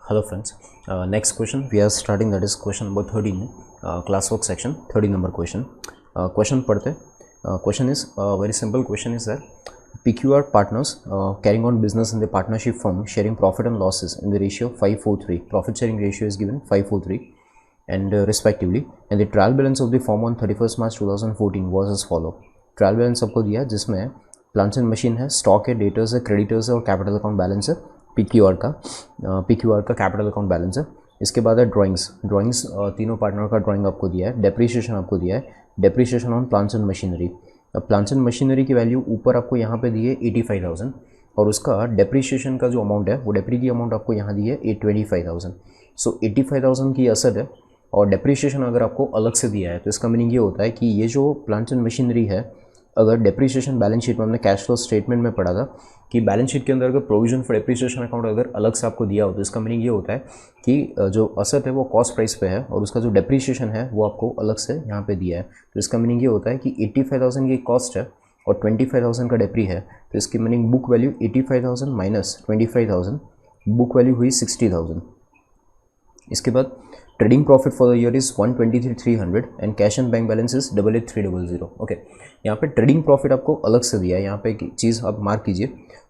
Hello friends, next question we are starting, that is question number 13, classwork section, 13 number question. Question पढ़ते. Question is very simple. Question is that PQR partners carrying on business in the partnership firm sharing profit and losses in the ratio 5:4:3. Profit sharing ratio is given 5:4:3 and respectively, and the trial balance of the firm on 31st March 2014 was as follow. Trial balance आपको दिया जिसमें plants and machine है, stock है, debtors है, creditors है और capital account balance है. PQR का कैपिटल अकाउंट बैलेंस है. इसके बाद है ड्राइंग्स तीनों पार्टनर का ड्राइंग आपको दिया है. डेप्रीशिएशन आपको दिया है, depreciation on plants and machinery. अब प्लांट्स एंड मशीनरी की वैल्यू ऊपर आपको यहाँ पे दी है 85,000 और उसका डेप्रीशिएशन का जो अमाउंट है वो डेप्री की अमाउंट आपको यहाँ दी है 25,000. सो 85,000 की असर है और डेप्रीशिएशन अगर आपको अलग से दिया है तो इसका मीनिंग ये होता है कि ये जो प्लांट्स एंड मशीनरी है, अगर डेप्रीशिएशन बैलेंस शीट में हमने कैश फ्लो स्टेटमेंट में पढ़ा था कि बैलेंस शीट के अंदर अगर प्रोविजन फॉर डेप्रीशिएशन अकाउंट अगर अलग से आपको दिया हो तो इसका मीनिंग ये होता है कि जो असेट है वो कॉस्ट प्राइस पे है और उसका जो डेप्रीशिएशन है वो आपको अलग से यहाँ पे दिया है. तो इसका मीनिंग ये होता है कि 85,000 की कॉस्ट है और 25,000 का डेप्री है, तो इसकी meaning book value 85,000 minus 25,000, book value हुई 60,000. इसके बाद trading profit for the year is 123,300 and cash and bank balance is 88,300. Okay, यहाँ पे ट्रेडिंग प्रॉफिट आपको अलग से दिया है. यहाँ पे एक चीज़ आप मार्क कीजिए,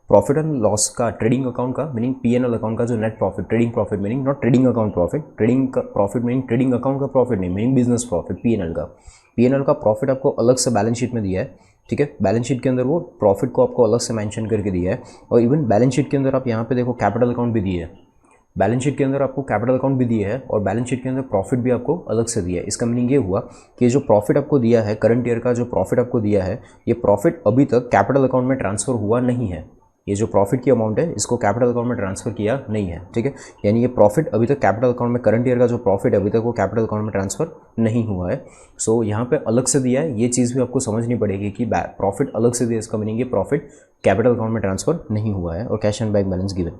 प्रॉफिट एंड लॉस का ट्रेडिंग अकाउंट का मीनिंग P&L अकाउंट का जो net profit, trading profit meaning not trading account profit, trading का प्रॉफिट मीनिंग ट्रेडिंग अकाउंट का प्रॉफिट नहीं, मीनिंग बिजनेस प्रॉफिट. P&L का प्रॉफिट आपको अलग से बैलेंस शीट में दिया है. ठीक है, बैलेंस शीट के अंदर वो प्रॉफिट को आपको अलग से मेंशन करके दिया है. और इवन बैलेंस शीट के अंदर आप यहाँ पे देखो कैपिटल अकाउंट भी दिए है, बैलेंस शीट के अंदर आपको कैपिटल अकाउंट भी दिया है और बैलेंस शीट के अंदर प्रॉफिट भी आपको अलग से दिया है. इसका मीनिंग ये हुआ कि जो प्रॉफिट आपको दिया है, करंट ईयर का जो प्रॉफिट आपको दिया है, ये प्रॉफिट अभी तक कैपिटल अकाउंट में ट्रांसफ़र हुआ नहीं है. ये जो प्रॉफिट की अमाउंट है इसको कैपिटल अकाउंट में ट्रांसफ़र किया नहीं है. ठीक है, यानी ये प्रॉफिट अभी तक कैपिटल अकाउंट में, करंट ईयर का जो प्रॉफिट अभी तक वो कैपिटल अकाउंट में ट्रांसफ़र नहीं हुआ है. सो यहाँ पे अलग से दिया है, ये चीज़ भी आपको समझनी पड़ेगी कि प्रॉफिट अलग से दिया, इसका मीनिंग ये प्रॉफिट कैपिटल अकाउंट में ट्रांसफ़र नहीं हुआ है. और cash and bank balance given.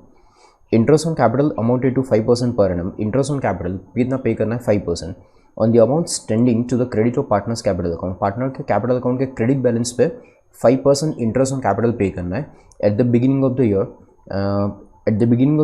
Interest on capital amounted to 5% per annum. Interest on capital कितना पे करना है? 5% on the amount standing to the credit of partners capital account. Partner के कैपिटल अकाउंट के क्रेडिट बैलेंस पे 5% interest on capital pay करना है. At the beginning of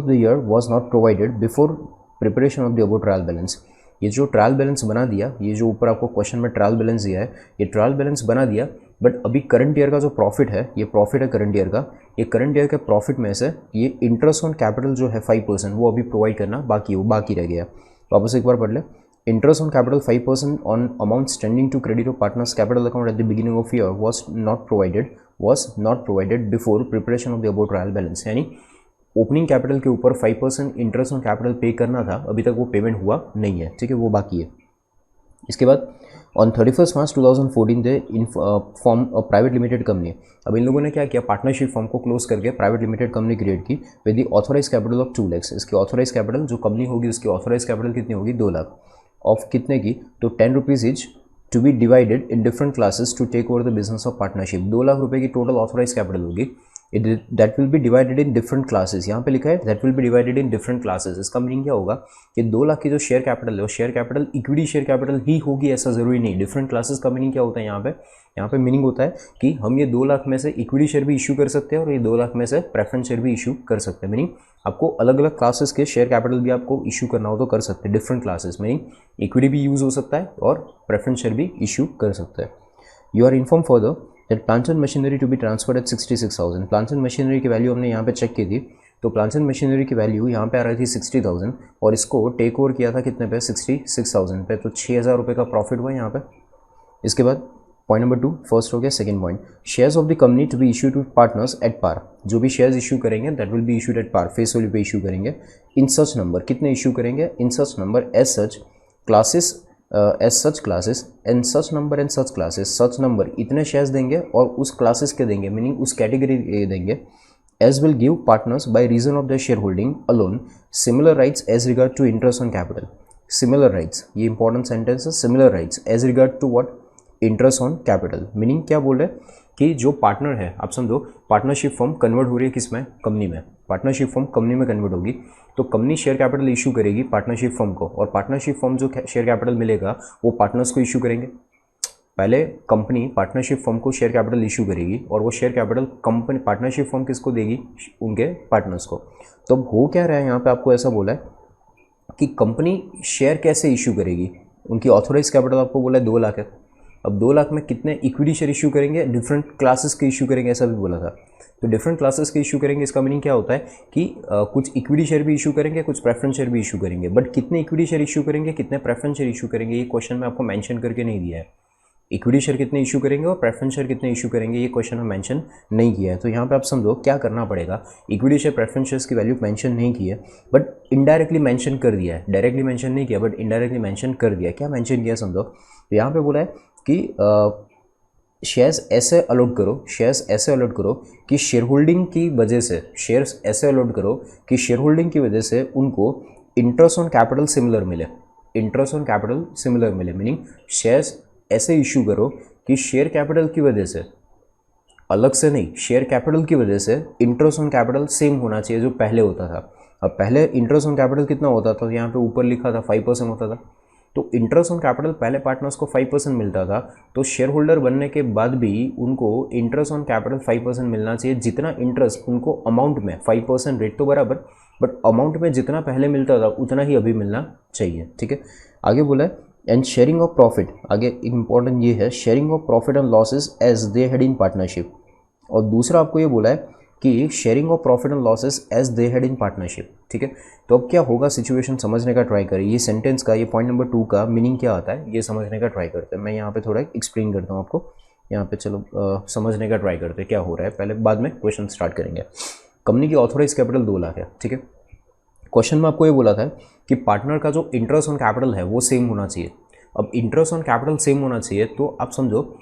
the year was not provided before preparation of the above trial balance. ये जो trial balance बना दिया, ये जो ऊपर आपको क्वेश्चन में ट्रायल बैलेंस दिया है, ये ट्रायल बैलेंस बना दिया, बट अभी करंट ईयर का जो प्रॉफिट है, ये प्रॉफिट है करंट ईयर का, ये करंट ईयर के प्रॉफिट में से ये इंटरेस्ट ऑन कैपिटल जो है 5% वो अभी प्रोवाइड करना बाकी रह गया. वापस एक बार पढ़ ले. Interest on capital 5% on amount standing to credit of partners capital account at the beginning of year was not provided before preparation of the above trial balance. यानी ओपनिंग कैपिटल के ऊपर 5% इंटरेस्ट ऑन कैपिटल पे करना था, अभी तक वो payment हुआ नहीं है. ठीक है, वो बाकी है. इसके बाद on 31st March 2014 they form a private limited company. अब इन लोगों ने क्या किया, पार्टनरशिप फॉर्म को क्लोज करके प्राइवेट लिमिटेड कंपनी क्रिएट की with the authorise capital of 2 lakh. इसकी ऑथोराइज कैपिटल जो कंपनी होगी उसकी ऑथोराइज कैपिटल कितनी होगी? 2 लाख. ऑफ कितने की? तो 10 rupees each to be divided in different classes to take over the business of partnership. 2 lakh रुपये की टोटल ऑथोराइज कैपिटल होगी. That will be divided in different classes. यहाँ पे लिखा है that will be divided in different classes. इसका meaning क्या होगा कि 2 लाख की जो शेयर कैपिटल है वो share capital equity share capital ही होगी, ऐसा ज़रूरी नहीं. डिफरेंट क्लासेस का मीनिंग क्या होता है यहाँ पे मीनिंग होता है कि हम ये 2 लाख में से इक्विटी शेयर भी इशू कर सकते हैं और ये 2 लाख में से प्रेफरेंस शेयर भी इशू कर सकते हैं. मीनिंग आपको अलग अलग क्लासेस के शेयर कैपिटल भी आपको इशू करना हो तो कर सकते हैं. डिफरेंट क्लासेस मीनिंग इक्विटी भी यूज़ हो सकता है और प्रेफरेंस शेयर भी इशू कर सकते हैं. You are inform further that plants and machinery to be transferred at 66,000. Plants and machinery की वैल्यू हमने यहाँ पे चेक की थी, तो प्लांट्स एंड मशीनरी की वैल्यू यहाँ पे आ रही थी 60,000 और इसको टेक ओवर किया था कितने पे? 66,000 पे. तो 6,000 रुपये का प्रॉफिट हुआ यहाँ पे. इसके बाद पॉइंट नंबर 2 फर्स्ट हो गया. Second point, shares of the company to be issue to partners at par. जो भी शेयर्स इशू करेंगे that will be issued at par, face value पे इशू करेंगे. इन सच नंबर, कितने इशू करेंगे? In such number as such classes as such classes and such number and such classes. Such number इतने shares देंगे और उस classes के देंगे, मीनिंग उस कैटेगरी देंगे. As will give partners by reason of the share holding alone similar rights as regard to interest on capital. Similar rights, ये important sentence है. Similar rights as regard to what? Interest on capital. Meaning क्या बोल रहे हैं कि जो partner है, आप समझो पार्टनरशिप फर्म कन्वर्ट हो रही है किसमें? कंपनी में. पार्टनरशिप फर्म कंपनी में कन्वर्ट होगी तो कंपनी शेयर कैपिटल इशू करेगी पार्टनरशिप फर्म को और पार्टनरशिप फर्म जो शेयर कैपिटल मिलेगा वो पार्टनर्स को इशू करेंगे. पहले कंपनी पार्टनरशिप फर्म को शेयर कैपिटल इशू करेगी और वो share capital company partnership firm किसको देगी? उनके पार्टनर्स को. तो हो क्या रहा है यहाँ पे, आपको ऐसा बोला है कि कंपनी शेयर कैसे इशू करेगी। उनकी ऑथोराइज कैपिटल आपको बोला है 2 लाख है। अब 2 लाख में कितने इक्विटी शेयर इशू करेंगे, डिफरेंट क्लासेस के इशू करेंगे, ऐसा भी बोला था। तो डिफरेंट क्लासेस के इशू करेंगे, इसका मीनिंग क्या होता है कि कुछ इक्विटी शेयर भी इशू करेंगे, कुछ प्रेफरेंस शेयर भी इशू करेंगे, बट कितने इक्विटी शेयर इशू करेंगे, कितने प्रेफरेंस शेयर इशू करेंगे, ये क्वेश्चन में आपको मेंशन करके नहीं दिया है। इक्विटी शेयर कितने इशू करेंगे और प्रेफरेंस शेयर कितने इशू करेंगे, ये क्वेश्चन में मेंशन नहीं किया है। तो यहाँ पे आप समझो क्या करना पड़ेगा, इक्विटी शेयर प्रेफरेंस शेयर्स की वैल्यू मेंशन नहीं की है, बट इनडायरेक्टली मेंशन कर दिया है। डायरेक्टली मेंशन नहीं किया, बट इनडायरेक्टली मेंशन कर दिया। क्या मेंशन किया समझो, तो यहाँ पे बोला है कि शेयर्स ऐसे अलॉट करो, शेयर्स ऐसे अलॉट करो कि शेयर होल्डिंग की वजह से, शेयर्स ऐसे अलॉट करो कि शेयर होल्डिंग की वजह से उनको इंटरेस्ट ऑन कैपिटल सिमिलर मिले, इंटरेस्ट ऑन कैपिटल सिमिलर मिले। मीनिंग शेयर्स ऐसे इशू करो कि शेयर कैपिटल की वजह से, अलग से नहीं, शेयर कैपिटल की वजह से इंटरेस्ट ऑन कैपिटल सेम होना चाहिए जो पहले होता था। अब पहले इंटरेस्ट ऑन कैपिटल कितना होता था, यहाँ पे ऊपर लिखा था 5% होता था। तो इंटरेस्ट ऑन कैपिटल पहले पार्टनर्स को 5% मिलता था, तो शेयर होल्डर बनने के बाद भी उनको इंटरेस्ट ऑन कैपिटल 5% मिलना चाहिए। जितना इंटरेस्ट उनको अमाउंट में, 5% रेट तो बराबर, बट अमाउंट में जितना पहले मिलता था उतना ही अभी मिलना चाहिए। ठीक है, आगे बोला है एंड शेयरिंग ऑफ प्रॉफिट। आगे इंपॉर्टेंट ये है, sharing of profit and losses as they had in partnership. और दूसरा आपको ये बोला है कि sharing of profit and losses as they had in partnership. ठीक है, तो अब क्या होगा, सिचुएशन समझने का ट्राई करें। ये सेंटेंस का, ये पॉइंट नंबर 2 का मीनिंग क्या आता है, ये समझने का ट्राई करते हैं। मैं यहाँ पे थोड़ा एक्सप्लेन करता हूँ आपको। यहाँ पे चलो समझने का ट्राई करते हैं क्या हो रहा है, पहले बाद में क्वेश्चन स्टार्ट करेंगे। कंपनी की ऑथोराइज कैपिटल 2 लाख है। ठीक है, क्वेश्चन में आपको ये बोला था कि पार्टनर का जो इंटरेस्ट ऑन कैपिटल है वो सेम होना चाहिए। अब इंटरेस्ट ऑन कैपिटल सेम होना चाहिए, तो आप समझो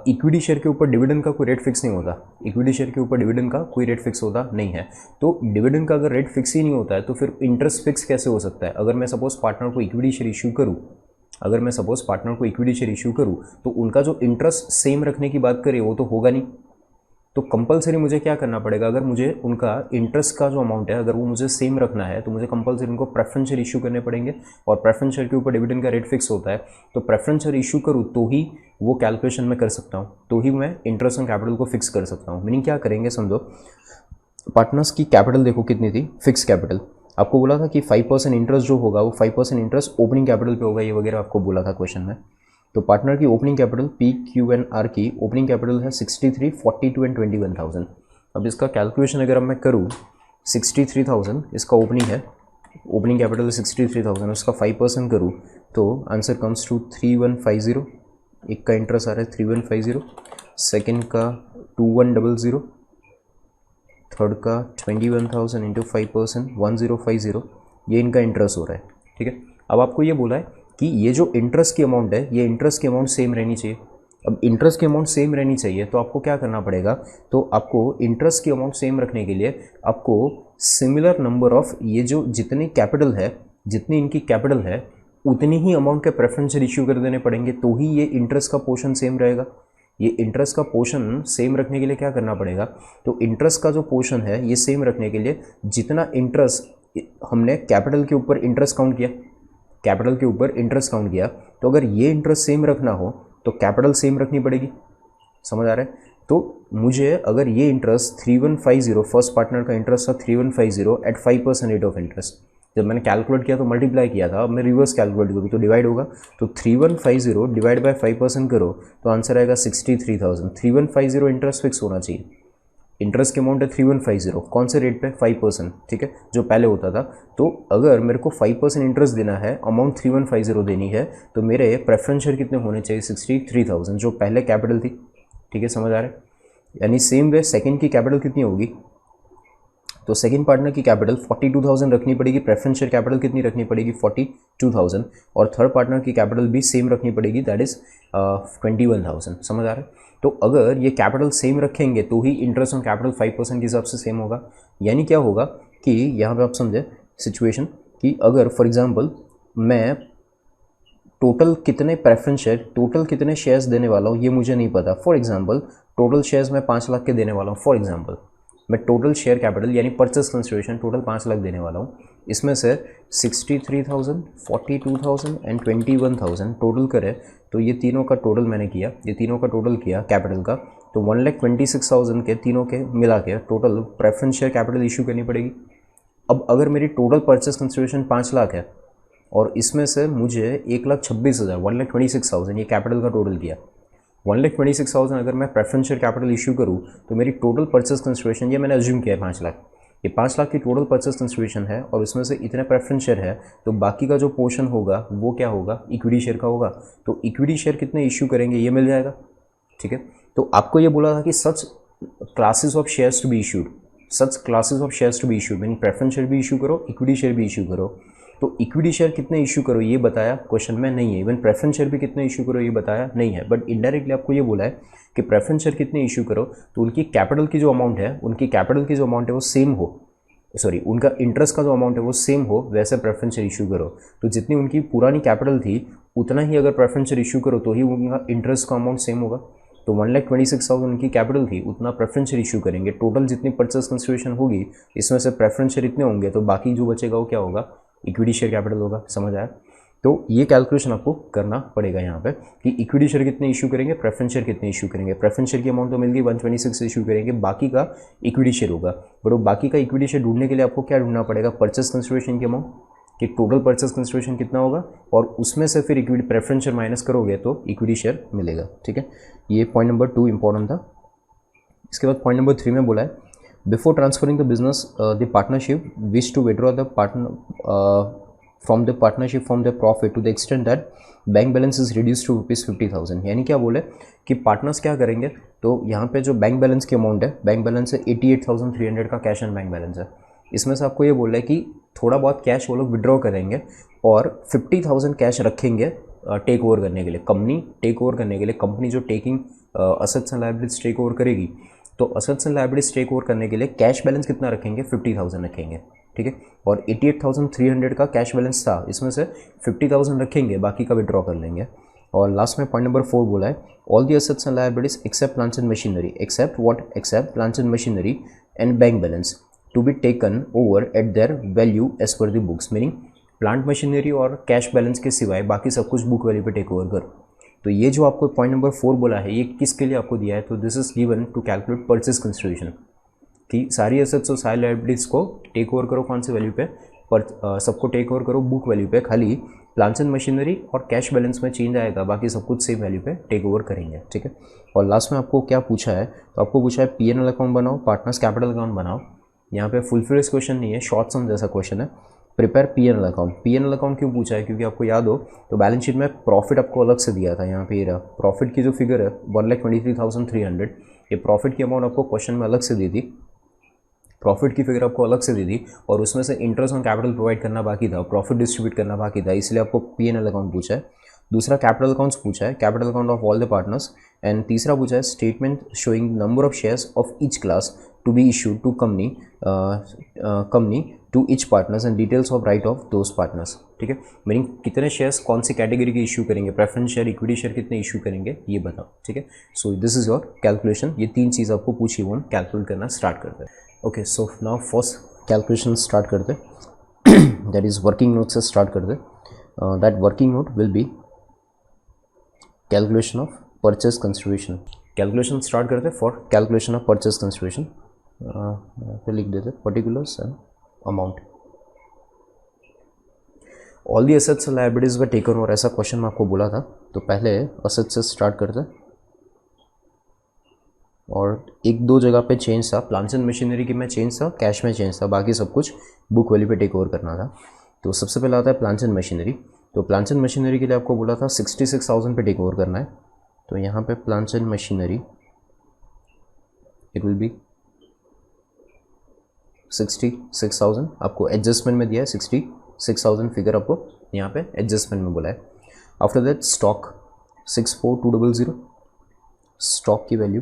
इक्विटी शेयर के ऊपर डिविडेंड का कोई रेट फिक्स नहीं होता। इक्विटी शेयर के ऊपर डिविडेंड का कोई रेट फिक्स होता नहीं है। तो डिविडेंड का अगर रेट फिक्स ही नहीं होता है तो फिर इंटरेस्ट फिक्स कैसे हो सकता है। अगर मैं सपोज पार्टनर को इक्विटी शेयर इशू करूँ, अगर मैं सपोज पार्टनर को इक्विटी शेयर इशू करूँ, तो उनका जो इंटरेस्ट सेम रखने की बात करें वो तो होगा नहीं। तो कंपलसरी मुझे क्या करना पड़ेगा, अगर मुझे उनका इंटरेस्ट का जो अमाउंट है अगर वो मुझे सेम रखना है तो मुझे कंपलसरी उनको प्रेफरेंस शेयर इशू करने पड़ेंगे। और प्रेफरेंस शेयर के ऊपर डिविडेंड का रेट फिक्स होता है, तो प्रेफरेंस शेयर इशू करूँ तो ही वो कैलकुलेशन में कर सकता हूँ, तो ही मैं इंटरेस्ट ऑन कैपिटल को फिक्स कर सकता हूँ। मीनिंग क्या करेंगे समझो, पार्टनर्स की कैपिटल देखो कितनी थी, फिक्स कैपिटल। आपको बोला था कि 5% इंटरेस्ट जो होगा वो 5% इंटरेस्ट ओपनिंग कैपिटल पे होगा, ये वगैरह आपको बोला था क्वेश्चन में। तो पार्टनर की opening capital P Q and R की ओपनिंग कैपिटल है 63, 42 एंड 21,000। अब इसका कैलकुलेशन अगर मैं करूँ, 63,000 इसका ओपनिंग है, ओपनिंग कैपिटल 63,000, उसका 5% करूँ तो आंसर कम्स टू 3150। एक का इंटरेस्ट आ रहा है 3150, सेकेंड का 2100, थर्ड का 21,000 इंटू 5% 1050, ये इनका इंटरेस्ट हो रहा है। ठीक है, अब आपको ये बोला है कि ये जो इंटरेस्ट की अमाउंट है, ये इंटरेस्ट की अमाउंट सेम रहनी चाहिए। अब इंटरेस्ट की अमाउंट सेम रहनी चाहिए तो आपको क्या करना पड़ेगा, तो आपको इंटरेस्ट की अमाउंट सेम रखने के लिए आपको सिमिलर नंबर ऑफ, ये जो जितनी कैपिटल है, जितनी इनकी कैपिटल है उतनी ही अमाउंट के प्रेफरेंस इश्यू कर देने पड़ेंगे, तो ही ये इंटरेस्ट का पोर्शन सेम रहेगा। ये इंटरेस्ट का पोर्शन सेम रखने के लिए क्या करना पड़ेगा, तो इंटरेस्ट का जो पोर्शन है ये सेम रखने के लिए जितना इंटरेस्ट हमने कैपिटल के ऊपर इंटरेस्ट काउंट किया, कैपिटल के ऊपर इंटरेस्ट काउंट किया, तो अगर ये इंटरेस्ट सेम रखना हो तो कैपिटल सेम रखनी पड़ेगी। समझ आ रहा है? तो मुझे अगर ये इंटरेस्ट 3150, फर्स्ट पार्टनर का इंटरेस्ट था 3150 एट 5% रेट ऑफ इंटरेस्ट, जब मैंने कैलकुलेट किया तो मल्टीप्लाई किया था, अब मैं रिवर्स कैलकुलेट करूँ तो डिवाइड होगा, तो 3150 डिवाइड बाय 5% करो तो आंसर आएगा 63,000। 3150 इंटरेस्ट फिक्स होना चाहिए, इंटरेस्ट की अमाउंट है 3150, कौन से रेट पे, 5%। ठीक है, जो पहले होता था। तो अगर मेरे को 5% इंटरेस्ट देना है, अमाउंट 3150 देनी है, तो मेरे प्रेफरेंस शेयर कितने होने चाहिए, 63,000, जो पहले कैपिटल थी। ठीक है, समझ आ रहा है? यानी सेम वे सेकंड की कैपिटल कितनी होगी, तो सेकंड पार्टनर की कैपिटल 42,000 रखनी पड़ेगी, प्रेफरेंस शेयर कैपिटल कितनी रखनी पड़ेगी, 42,000, और थर्ड पार्टनर की कैपिटल भी सेम रखनी पड़ेगी, दैट इज 21,000। समझ आ रहा है? तो अगर ये कैपिटल सेम रखेंगे तो ही इंटरेस्ट ऑन कैपिटल 5% के हिसाब से सेम होगा। यानी क्या होगा कि यहाँ पे आप समझे सिचुएशन कि अगर फॉर एग्जांपल मैं टोटल कितने प्रेफरेंस शेयर, टोटल कितने शेयर्स देने वाला हूँ ये मुझे नहीं पता। फॉर एग्जांपल टोटल शेयर्स मैं 5 लाख के देने वाला हूँ, फॉर एग्जांपल मैं टोटल शेयर कैपिटल यानी परचेस कंसिडरेशन टोटल 5 लाख देने वाला हूँ। इसमें से 63,000, 42,000 एंड 21,000 टोटल करे तो ये तीनों का टोटल मैंने किया, ये तीनों का टोटल किया कैपिटल का, तो 1,26,000 के तीनों के मिला के total preference share capital issue करनी पड़ेगी। अब अगर मेरी टोटल परचेस कंसिडरेशन 5 लाख है और इसमें से मुझे 1,26,000 1,26,000 ये कैपिटल का टोटल किया। 1,26,000 अगर मैं प्रेफरेंस शेयर कैपिटल इशू करूँ तो मेरी टोटल परचेस कंसिडरेशन, ये मैंने अज्यूम किया है 5 लाख, ये 5 लाख की टोटल परचेस कंसिडरेशन है और इसमें से इतने प्रेफरेंस शेयर है, तो बाकी का जो पोर्शन होगा वो क्या होगा, इक्विटी शेयर का होगा। तो इक्विटी शेयर कितने इशू करेंगे ये मिल जाएगा, ठीक है। तो आपको ये बोला था कि such classes of shares to be issued, such classes of shares to be issued mean preference share भी इशू करो, इक्विटी शेयर भी इशू करो। तो इक्विटी शेयर कितने इशू करो ये बताया क्वेश्चन में नहीं है, इवन प्रेफरेंस शेयर भी कितने इशू करो ये बताया नहीं है, बट इनडायरेक्टली आपको ये बोला है कि प्रेफरेंस शेयर कितने इशू करो तो उनकी कैपिटल की जो अमाउंट है, उनकी कैपिटल की जो अमाउंट है वो सेम हो, सॉरी उनका इंटरेस्ट का जो अमाउंट है वो सेम हो, वैसे प्रेफरेंस शेयर इशू करो। तो जितनी उनकी पुरानी कैपिटल थी उतना ही अगर प्रेफरेंस शेयर इशू करो तो ही उनका इंटरेस्ट का अमाउंट सेम होगा। तो 1,26,000 उनकी कैपिटल थी, उतना प्रेफरेंस शेयर इशू करेंगे। टोटल जितनी परचेस कंसिडरेशन होगी इसमें से प्रेफरेंस शेयर इतने होंगे, तो बाकी जो बचेगा वो क्या होगा, इक्विटी शेयर कैपिटल होगा। समझ आया? तो ये कैलकुलेशन आपको करना पड़ेगा यहाँ पे कि इक्विटी शेयर कितने इशू करेंगे, प्रेफरेंस शेयर कितने इशू करेंगे। प्रेफरेंस शेयर की अमाउंट तो मिल गई 126 इशू करेंगे, बाकी का इक्विटी शेयर होगा। बट वो बाकी का इक्विटी शेयर ढूंढने के लिए आपको क्या ढूंढना पड़ेगा, परचेस कंसिडरेशन की अमाउंट, कि टोटल परचेस कंसिडरेशन कितना होगा और उसमें से फिर इक्विटी प्रेफरेंस शेयर माइनस करोगे तो इक्विटी शेयर मिलेगा, ठीक है। ये पॉइंट नंबर 2 इंपॉर्टेंट था। इसके बाद पॉइंट नंबर 3 में बोला है before transferring the business the partnership wish to withdraw the partner from the partnership from the profit to the extent that bank balance is reduce to ₹50,000। यानी क्या बोले कि पार्टनर्स क्या करेंगे, तो यहाँ पे जो बैंक बैलेंस की अमाउंट है, बैंक बैलेंस है 88,300 का कैश एंड बैंक बैलेंस है। इसमें से आपको ये बोल रहा है कि थोड़ा बहुत कैश वो लोग विड्रॉ करेंगे और 50,000 कैश रखेंगे टेक ओवर करने के लिए, कंपनी टेक ओवर करने के लिए। कंपनी जो taking assets and liabilities take over करेगी, तो assets and liabilities take over करने के लिए कैश बैलेंस कितना रखेंगे, 50,000 रखेंगे, ठीक है। और 88,300 का कैश बैलेंस था, इसमें से 50,000 रखेंगे, बाकी का विड्रॉ कर लेंगे। और लास्ट में पॉइंट नंबर 4 बोला है all the assets and liabilities except plants and machinery, except what, except plants and machinery and bank balance to be taken over at their value as per the books. Meaning plant machinery और cash balance के सिवाय बाकी सब कुछ book value पे take over करो। तो ये जो आपको पॉइंट नंबर 4 बोला है ये किसके लिए आपको दिया है, तो this is given to calculate purchase consideration, कि सारी एसेट्स और सारी लायबिलिटीज को टेक ओवर करो कौन से वैल्यू पे, पर सबको टेक ओवर करो बुक वैल्यू पे, खाली प्लांट्स एंड मशीनरी और कैश बैलेंस में चेंज आएगा, बाकी सब कुछ सेम वैल्यू पे टेक ओवर करेंगे, ठीक है। और लास्ट में आपको क्या पूछा है, तो आपको पूछा है P&L अकाउंट बनाओ, पार्टनर्स कैपिटल अकाउंट बनाओ। यहाँ पे फुल फ्लेज क्वेश्चन नहीं है, शॉर्ट सम जैसा क्वेश्चन है। Prepare P&L account. P&L account क्यों पूछा है, क्योंकि आपको याद हो तो बैलेंस शीट में प्रॉफिट आपको अलग से दिया था, यहाँ पे ये रहा प्रॉफिट की जो फिगर है 1,23,300, ये प्रॉफिट की अमाउंट आपको क्वेश्चन में अलग से दी थी, प्रॉफिट की फिगर आपको अलग से दी थी और उसमें से इंटरेस्ट ऑन कैपिटल प्रोवाइड करना बाकी था, प्रॉफिट डिस्ट्रीब्यूट करना बाकी था, इसलिए आपको P&L अकाउंट पूछा है। दूसरा कैपिटल अकाउंट्स पूछा है, capital account of all the partners. And तीसरा पूछा है statement showing number of shares of each class to be issued to company to each partners and details of right of those partners, ठीक है। Meaning कितने shares कौन सी category के issue करेंगे, प्रेफरेंस शेयर, इक्विटी शेयर कितने issue करेंगे ये बताओ, ठीक है। So this is your calculation. ये 3 चीज़ आपको पूछी, वो हम कैलकुलेट करना स्टार्ट करते हैं। Okay, so now first calculation start करते, दैट इज वर्किंग नोट से स्टार्ट करते। That working note will be calculation of purchase consideration. Calculation start करते for calculation of purchase consideration. पे लिख देते particulars and amount. All the assets and liabilities were taken over, ऐसा question मैं आपको बोला था। तो पहले असेट्स से स्टार्ट करते और 1-2 जगह पे चेंज था, प्लांट्स एंड मशीनरी की में चेंज था, कैश में चेंज था, बाकी सब कुछ बुक वैल्यू पे टेक ओवर करना था। तो सबसे पहले आता है प्लांट्स एंड मशीनरी। तो प्लांट्स एंड मशीनरी के लिए आपको बोला था 66,000 पे टेक ओवर करना है। तो यहाँ पे plants and machinery it will be 66,000, आपको एडजस्टमेंट में दिया है 66,000 फिगर आपको यहाँ पे एडजस्टमेंट में बोला है। आफ्टर दैट स्टॉक 64,200, स्टॉक की वैल्यू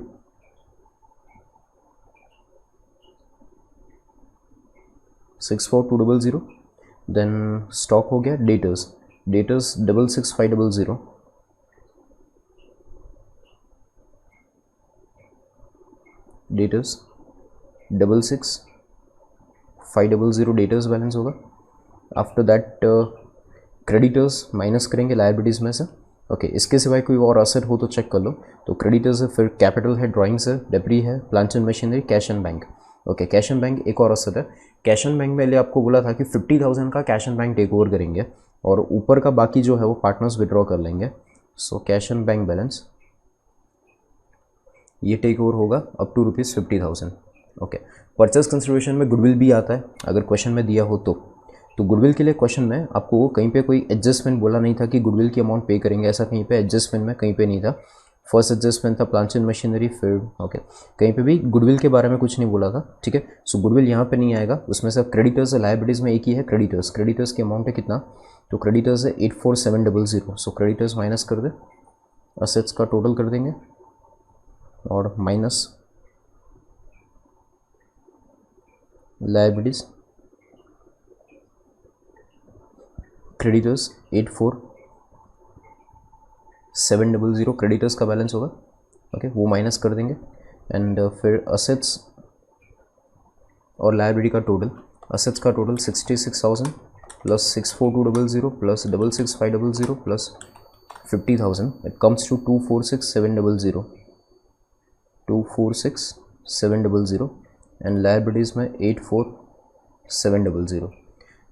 64,200। देन स्टॉक हो गया। डेटर्स 66,500, डेटर्स 66,500 डेटर्स बैलेंस होगा। आफ्टर दैट क्रेडिटर्स माइनस करेंगे लायबिलिटीज़ में से। ओके, इसके सिवाय कोई और असेट हो तो चेक कर लो। तो क्रेडिटर्स है, फिर कैपिटल है, ड्राइंग्स है, डेब्री है, plants and machinery, cash and bank. Okay, cash and bank एक और असेट है। कैश एंड बैंक में आपको बोला था कि 50,000 का cash and bank take over करेंगे, और ऊपर का बाकी जो है वो पार्टनर्स विड्रॉ कर लेंगे। So cash and bank balance ये टेक ओवर होगा up to ₹50,000। Okay, purchase consideration में गुडविल भी आता है अगर क्वेश्चन में दिया हो तो गुडविल के लिए क्वेश्चन में आपको कहीं पे कोई एडजस्टमेंट बोला नहीं था कि गुडविल की अमाउंट पे करेंगे, ऐसा कहीं पे एडजस्टमेंट में कहीं पे नहीं था। फर्स्ट एडजस्टमेंट था प्लांट एंड मशीनरी, फिर ओके कहीं पे भी गुडविल के बारे में कुछ नहीं बोला था, ठीक है। सो गुडविल यहाँ पे नहीं आएगा, उसमें से क्रेडिटर्स लायबिलिटीज़ में एक ही है क्रेडिटर्स की अमाउंट है कितना, तो क्रेडिटर्स है 84,700। सो क्रेडिटर्स माइनस कर दे, असेट्स का टोटल कर देंगे और माइनस लायबिलिटीज़, क्रेडिटर्स 84,700 क्रेडिटर्स का बैलेंस होगा, ओके वो माइनस कर देंगे। एंड फिर असेट्स और लायबिलिटी का टोटल, असेट्स का total 66,000 plus 64,200 plus 66,500 plus 50,000, it comes to 246,700 246,700 and liabilities में 84,700।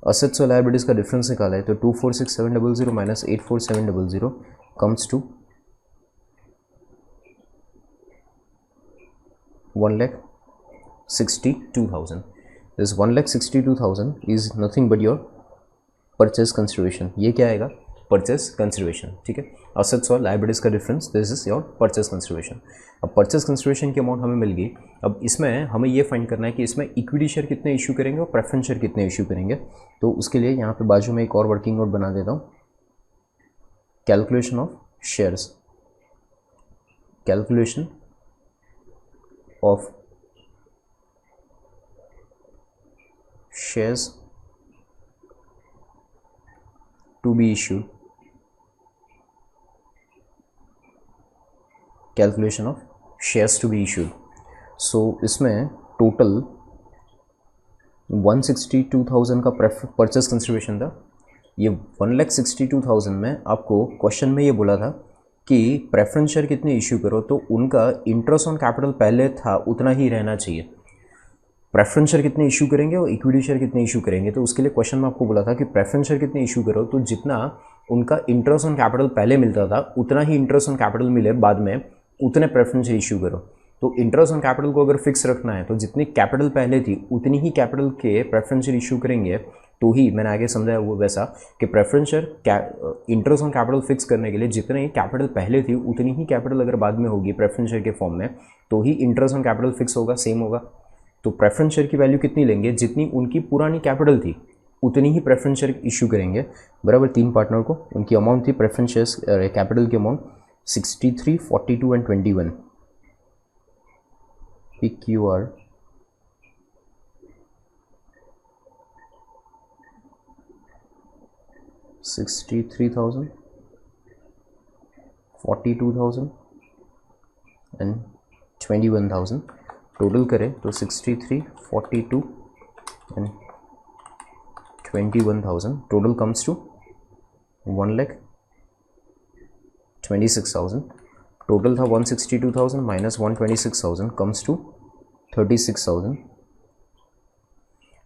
असेट्स और लायबिलिटीज़ का डिफरेंस निकाला है तो 246,700 minus 84,700 comes to 1,62,000। This 1,62,000 is nothing but your purchase consideration. ये क्या आएगा, परचेज कंसिडरेशन, ठीक है। असेट्स और लायबिलिटीज़ का difference, this is your purchase consideration. अब परचेज कंसिडरेशन की अमाउंट हमें मिल गई। अब इसमें हमें ये फाइंड करना है कि इसमें इक्विटी शेयर कितने इशू करेंगे और प्रेफरेंस शेयर कितने इशू करेंगे। तो उसके लिए यहाँ पे बाजू में एक और वर्किंग नोट बना देता हूँ, calculation of shares, calculation of shares to be issued, calculation of shares to be issued. So इसमें टोटल 162,000 का परचेस कंसिडरेशन था। ये 1,62,000 में आपको क्वेश्चन में ये बोला था कि प्रेफरेंस शेयर कितने इश्यू करो, तो उनका इंटरेस्ट ऑन कैपिटल पहले था उतना ही रहना चाहिए। प्रेफरेंस शेयर कितने इशू करेंगे और इक्विटी शेयर कितने इशू करेंगे, तो उसके लिए क्वेश्चन में आपको बोला था कि प्रेफरेंस शेयर कितने इशू करो, तो जितना उनका इंटरेस्ट ऑन कैपिटल पहले मिलता था उतना ही इंटरेस्ट ऑन कैपिटल मिले बाद में, उतने प्रेफरेंस शेयर इशू करो। तो इंटरेस्ट ऑन कैपिटल को अगर फिक्स रखना है तो जितनी कैपिटल पहले थी उतनी ही कैपिटल के प्रेफरेंस शेयर इशू करेंगे, तो ही मैंने आगे समझाया वो वैसा कि preference share interest on capital fix करने के लिए जितने ही कैपिटल पहले थी उतनी ही कैपिटल अगर बाद में होगी प्रेफरेंस शेयर के फॉर्म में, तो ही इंटरेस्ट ऑन कैपिटल फिक्स होगा, सेम होगा। तो प्रेफरेंस शेयर की वैल्यू कितनी लेंगे, जितनी उनकी पुरानी कैपिटल थी उतनी ही प्रेफरेंस शेयर इशू करेंगे, बराबर। 3 पार्टनर को उनकी अमाउंट थी प्रेफरेंस शेयर्स कैपिटल की amount 63, 42 and 21। PQR 63,000, 42,000 and 21,000। Total करें तो 63, 42 and 21,000, total comes to 1,26,000। Total था 162,000 माइनस 126,000 कम्स टू 36,000।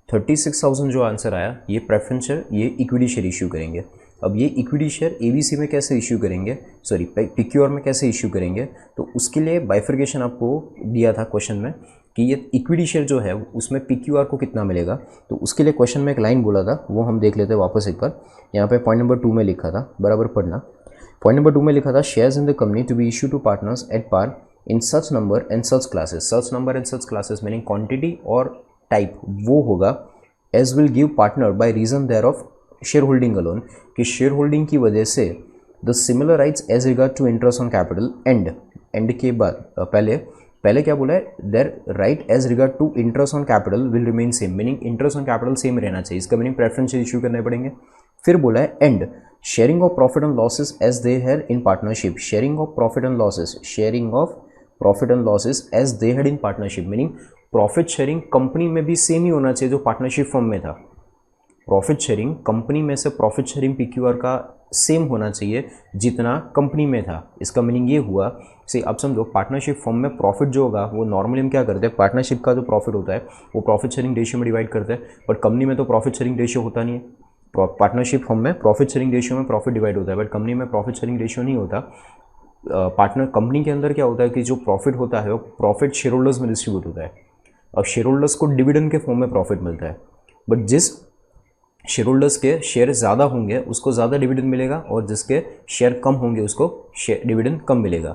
36,000 जो आंसर आया, ये प्रेफरेंस शेयर, ये इक्विटी शेयर इशू करेंगे। अब ये इक्विटी शेयर ABC में कैसे इशू करेंगे, सॉरी PQR में कैसे इशू करेंगे, तो उसके लिए बाइफर्केशन आपको दिया था क्वेश्चन में कि ये इक्विटी शेयर जो है उसमें PQR को कितना मिलेगा। तो उसके लिए क्वेश्चन में एक लाइन बोला था, वो हम देख लेते हैं वापस एक बार। यहाँ पे पॉइंट नंबर 2 में लिखा था, बराबर पढ़ना। पॉइंट नंबर 2 में लिखा था shares in the company to be issue to partners at par in such number and such classes. Such number and such classes meaning quantity और टाइप वो होगा as will give partner by reason their of share holding alone, कि share holding की वजह से the similar rights as regard to interest on capital and के बाद पहले क्या बोला है, their right as regard to interest on capital will remain same, meaning interest on capital same रहना चाहिए, इसका मीनिंग प्रेफरेंस शेयर इशू करने पड़ेंगे। फिर बोला है and sharing of profit and losses as they had in partnership, sharing of profit and losses as they had in partnership, meaning profit sharing company में भी सेम ही होना चाहिए जो पार्टनरशिप फॉर्म में था। प्रॉफिट शेयरिंग कंपनी में से profit sharing PQR का सेम होना चाहिए जितना कंपनी में था। इसका मीनिंग ये हुआ, से अब समझो पार्टनरशिप फॉर्म में प्रॉफिट जो होगा वो नॉर्मली हम क्या करते हैं, पार्टनरशिप का जो प्रॉफिट होता है वो प्रॉफिट शेयरिंग रेशियो में डिवाइड करते हैं, बट कंपनी में तो प्रॉफिट शेयरिंग रेशियो होता नहीं है। पार्टनरशिप फॉर्म में प्रॉफिट शेयरिंग रेशियो में प्रॉफिट डिवाइड होता है, बट कंपनी में प्रॉफिट शेयरिंग रेशियो नहीं होता। पार्टनर कंपनी के अंदर क्या होता है कि जो प्रॉफिट होता है वो प्रॉफिट शेयर होल्डर्स में डिस्ट्रीब्यूट होता है। अब शेयर होल्डर्स को डिविडेंड के फॉर्म में प्रॉफिट मिलता है, बट जिस शेयर होल्डर्स के शेयर ज़्यादा होंगे उसको ज़्यादा डिविडेंड मिलेगा, और जिसके शेयर कम होंगे उसको डिविडेंड कम मिलेगा।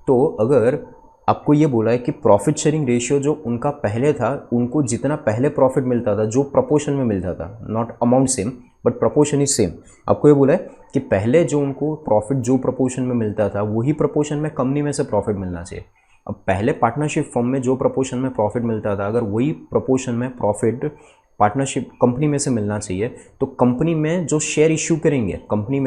तो अगर आपको ये बोला है कि प्रॉफिट शेयरिंग रेशियो जो उनका पहले था, उनको जितना पहले प्रॉफिट मिलता था, जो प्रपोर्शन में मिलता था, not amount same but proportion is same. आपको ये बोला है कि पहले जो उनको प्रॉफिट जो प्रपोर्शन में मिलता था वही प्रपोर्शन में कंपनी में से प्रॉफिट मिलना चाहिए। अब पहले पार्टनरशिप फॉर्म में जो प्रपोर्शन में प्रॉफिट मिलता था, अगर वही प्रपोर्शन में प्रॉफिट पार्टनरशिप कंपनी में से मिलना चाहिए, तो कंपनी में जो शेयर इश्यू करेंगे, कंपनी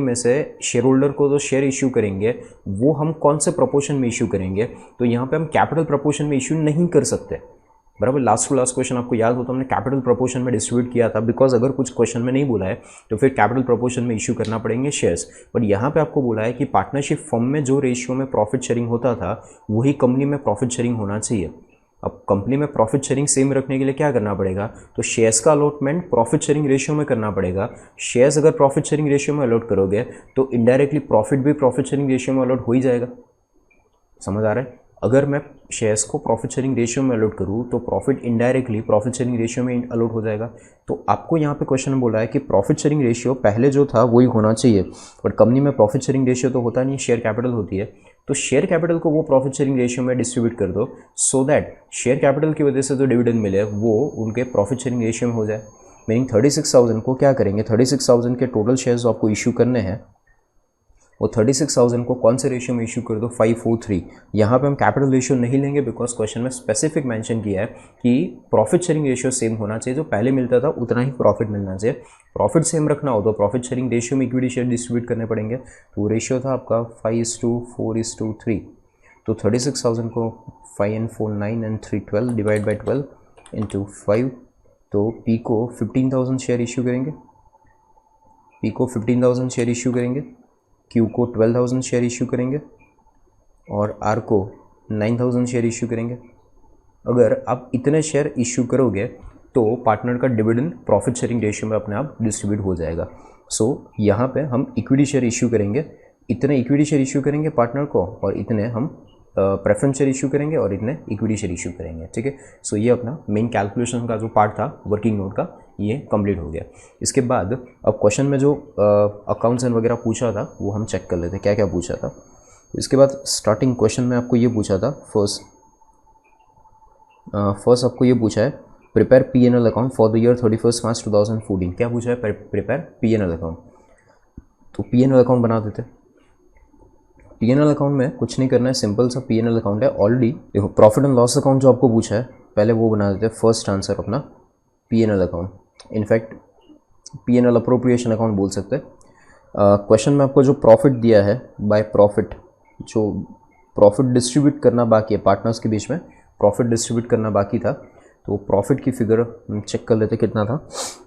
में से शेयर होल्डर को जो शेयर इश्यू करेंगे वो हम कौन से प्रपोर्शन में इश्यू करेंगे, तो यहाँ पे हम कैपिटल प्रपोर्शन में इश्यू नहीं कर सकते, बराबर। लास्ट टू लास्ट क्वेश्चन आपको याद हो तो हमने कैपिटल प्रपोर्शन में डिस्ट्रीब्यूट किया था, बिकॉज अगर कुछ क्वेश्चन में नहीं बोला है तो फिर कैपिटल प्रपोर्शन में इश्यू करना पड़ेंगे शेयर्स। बट यहाँ पे आपको बोला है कि पार्टनरशिप फॉर्म में जो रेशियो में प्रॉफिट शेयरिंग होता था वही कंपनी में प्रॉफिट शेयरिंग होना चाहिए। अब कंपनी में प्रॉफिट शेयरिंग सेम रखने के लिए क्या करना पड़ेगा, तो शेयर्स का अलॉटमेंट प्रॉफिट शेयरिंग रेशियो में करना पड़ेगा। शेयर्स अगर प्रॉफिट शेयरिंग रेशियो में अलॉट करोगे तो इनडायरेक्टली प्रॉफिट भी प्रॉफिट शेयरिंग रेशियो में अलॉट हो ही जाएगा। समझ आ रहा है? अगर मैं शेयर्स को प्रॉफिट शेयरिंग रेशियो में अलॉट करूँ तो profit indirectly profit sharing ratio में अलॉट हो जाएगा। तो आपको यहाँ पे क्वेश्चन में बोला है कि प्रॉफिट शेयरिंग रेशियो पहले जो था वही होना चाहिए, बट कंपनी में प्रॉफिट शेयरिंग रेशियो तो होता नहीं, शेयर कैपिटल होती है। तो शेयर कैपिटल को वो प्रॉफिट शेयरिंग रेशियो में डिस्ट्रीब्यूट कर दो, सो दैट शेयर कैपिटल की वजह से जो डिविडेंड मिले वो उनके प्रॉफिट शेयरिंग रेशियो में हो जाए। मीनिंग 36,000 को क्या करेंगे, 36,000 के टोटल शेयर्स जो आपको इशू करने हैं वो 36,000 को कौन से रेशियो में इशू कर दो, 543। यहाँ पे हम कैपिटल रेशियो नहीं लेंगे बिकॉज क्वेश्चन में स्पेसिफिक मेंशन किया है कि प्रॉफिट शेयरिंग रेशियो सेम होना चाहिए, जो पहले मिलता था उतना ही प्रॉफिट मिलना चाहिए। प्रॉफिट सेम रखना हो तो प्रॉफिट शेयरिंग रेशियो में इक्विटी शेयर डिस्ट्रीब्यूट करने पड़ेंगे। तो रेशियो था आपका 5:4:3। तो 36,000 को 5 and 4 9 and 3 12 divide by 12 into 5। तो पी को 15,000 शेयर इशू करेंगे, पी को 15,000 शेयर इशू करेंगे, क्यू को 12,000 शेयर इशू करेंगे और आर को 9,000 शेयर इशू करेंगे। अगर आप इतने शेयर इशू करोगे तो पार्टनर का डिविडेंड प्रॉफिट शेयरिंग रेशियो में अपने आप डिस्ट्रीब्यूट हो जाएगा। सो यहाँ पे हम इक्विटी शेयर इशू करेंगे, इतने इक्विटी शेयर इशू करेंगे पार्टनर को, और इतने हम प्रेफरेंस शेयर इशू करेंगे और इतने इक्विटी शेयर इशू करेंगे। ठीक है, सो ये अपना मेन कैलकुलेशन का जो पार्ट था वर्किंग नोट का ये कंप्लीट हो गया। इसके बाद अब क्वेश्चन में जो अकाउंट्स एंड वगैरह पूछा था वो हम चेक कर लेते हैं क्या क्या पूछा था। इसके बाद स्टार्टिंग क्वेश्चन में आपको ये पूछा था, फर्स्ट आपको ये पूछा है prepare P&L account for the year 31 March 2014। क्या पूछा है, प्रिपेयर P&L अकाउंट। तो P&L अकाउंट बना देते हैं। P&L अकाउंट में कुछ नहीं करना है, सिंपल सा P&L अकाउंट है। ऑलरेडी देखो प्रॉफिट एंड लॉस अकाउंट जो आपको पूछा है पहले वो बना देते हैं। फर्स्ट आंसर अपना P&L account, in fact P&L appropriation account बोल सकते हैं। क्वेश्चन में आपको जो प्रॉफिट दिया है बाय प्रॉफिट, जो प्रॉफिट डिस्ट्रीब्यूट करना बाकी है पार्टनर्स के बीच में, प्रॉफिट डिस्ट्रीब्यूट करना बाकी था, तो प्रॉफिट की फिगर हम चेक कर लेते कितना था।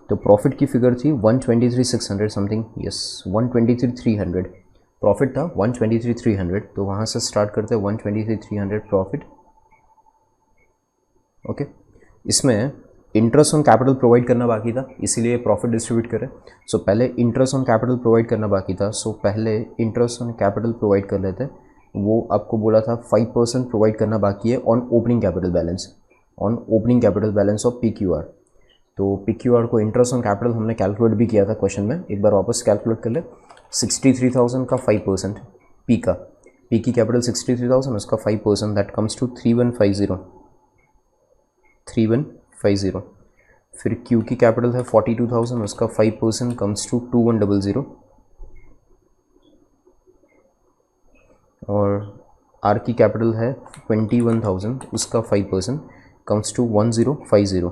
तो प्रॉफिट की फिगर थी 123,600 समथिंग, यस 123,300 प्रॉफिट था, 123,300। तो वहाँ से स्टार्ट करते हैं 123,300 प्रॉफिट। ओके, इसमें इंटरेस्ट ऑन कैपिटल प्रोवाइड करना बाकी था, इसीलिए प्रॉफिट डिस्ट्रीब्यूट करें। सो पहले इंटरेस्ट ऑन कैपिटल प्रोवाइड करना बाकी था, सो पहले इंटरेस्ट ऑन कैपिटल प्रोवाइड कर लेते हैं। वो आपको बोला था 5% प्रोवाइड करना बाकी है on opening capital balance, on opening capital balance of PQR। तो PQR को इंटरेस्ट ऑन कैपिटल हमने कैलकुलेट भी किया था क्वेश्चन में, एक बार वापस कैलकुलेट कर ले। 63,000 का 5%, पी की कैपिटल 63,000, उसका 5% दैट कम्स टू 3150। फिर क्यू की कैपिटल है 42,000, उसका 5% कम्स टू 2100। और आर की कैपिटल है 21,000, उसका 5% comes to 1050।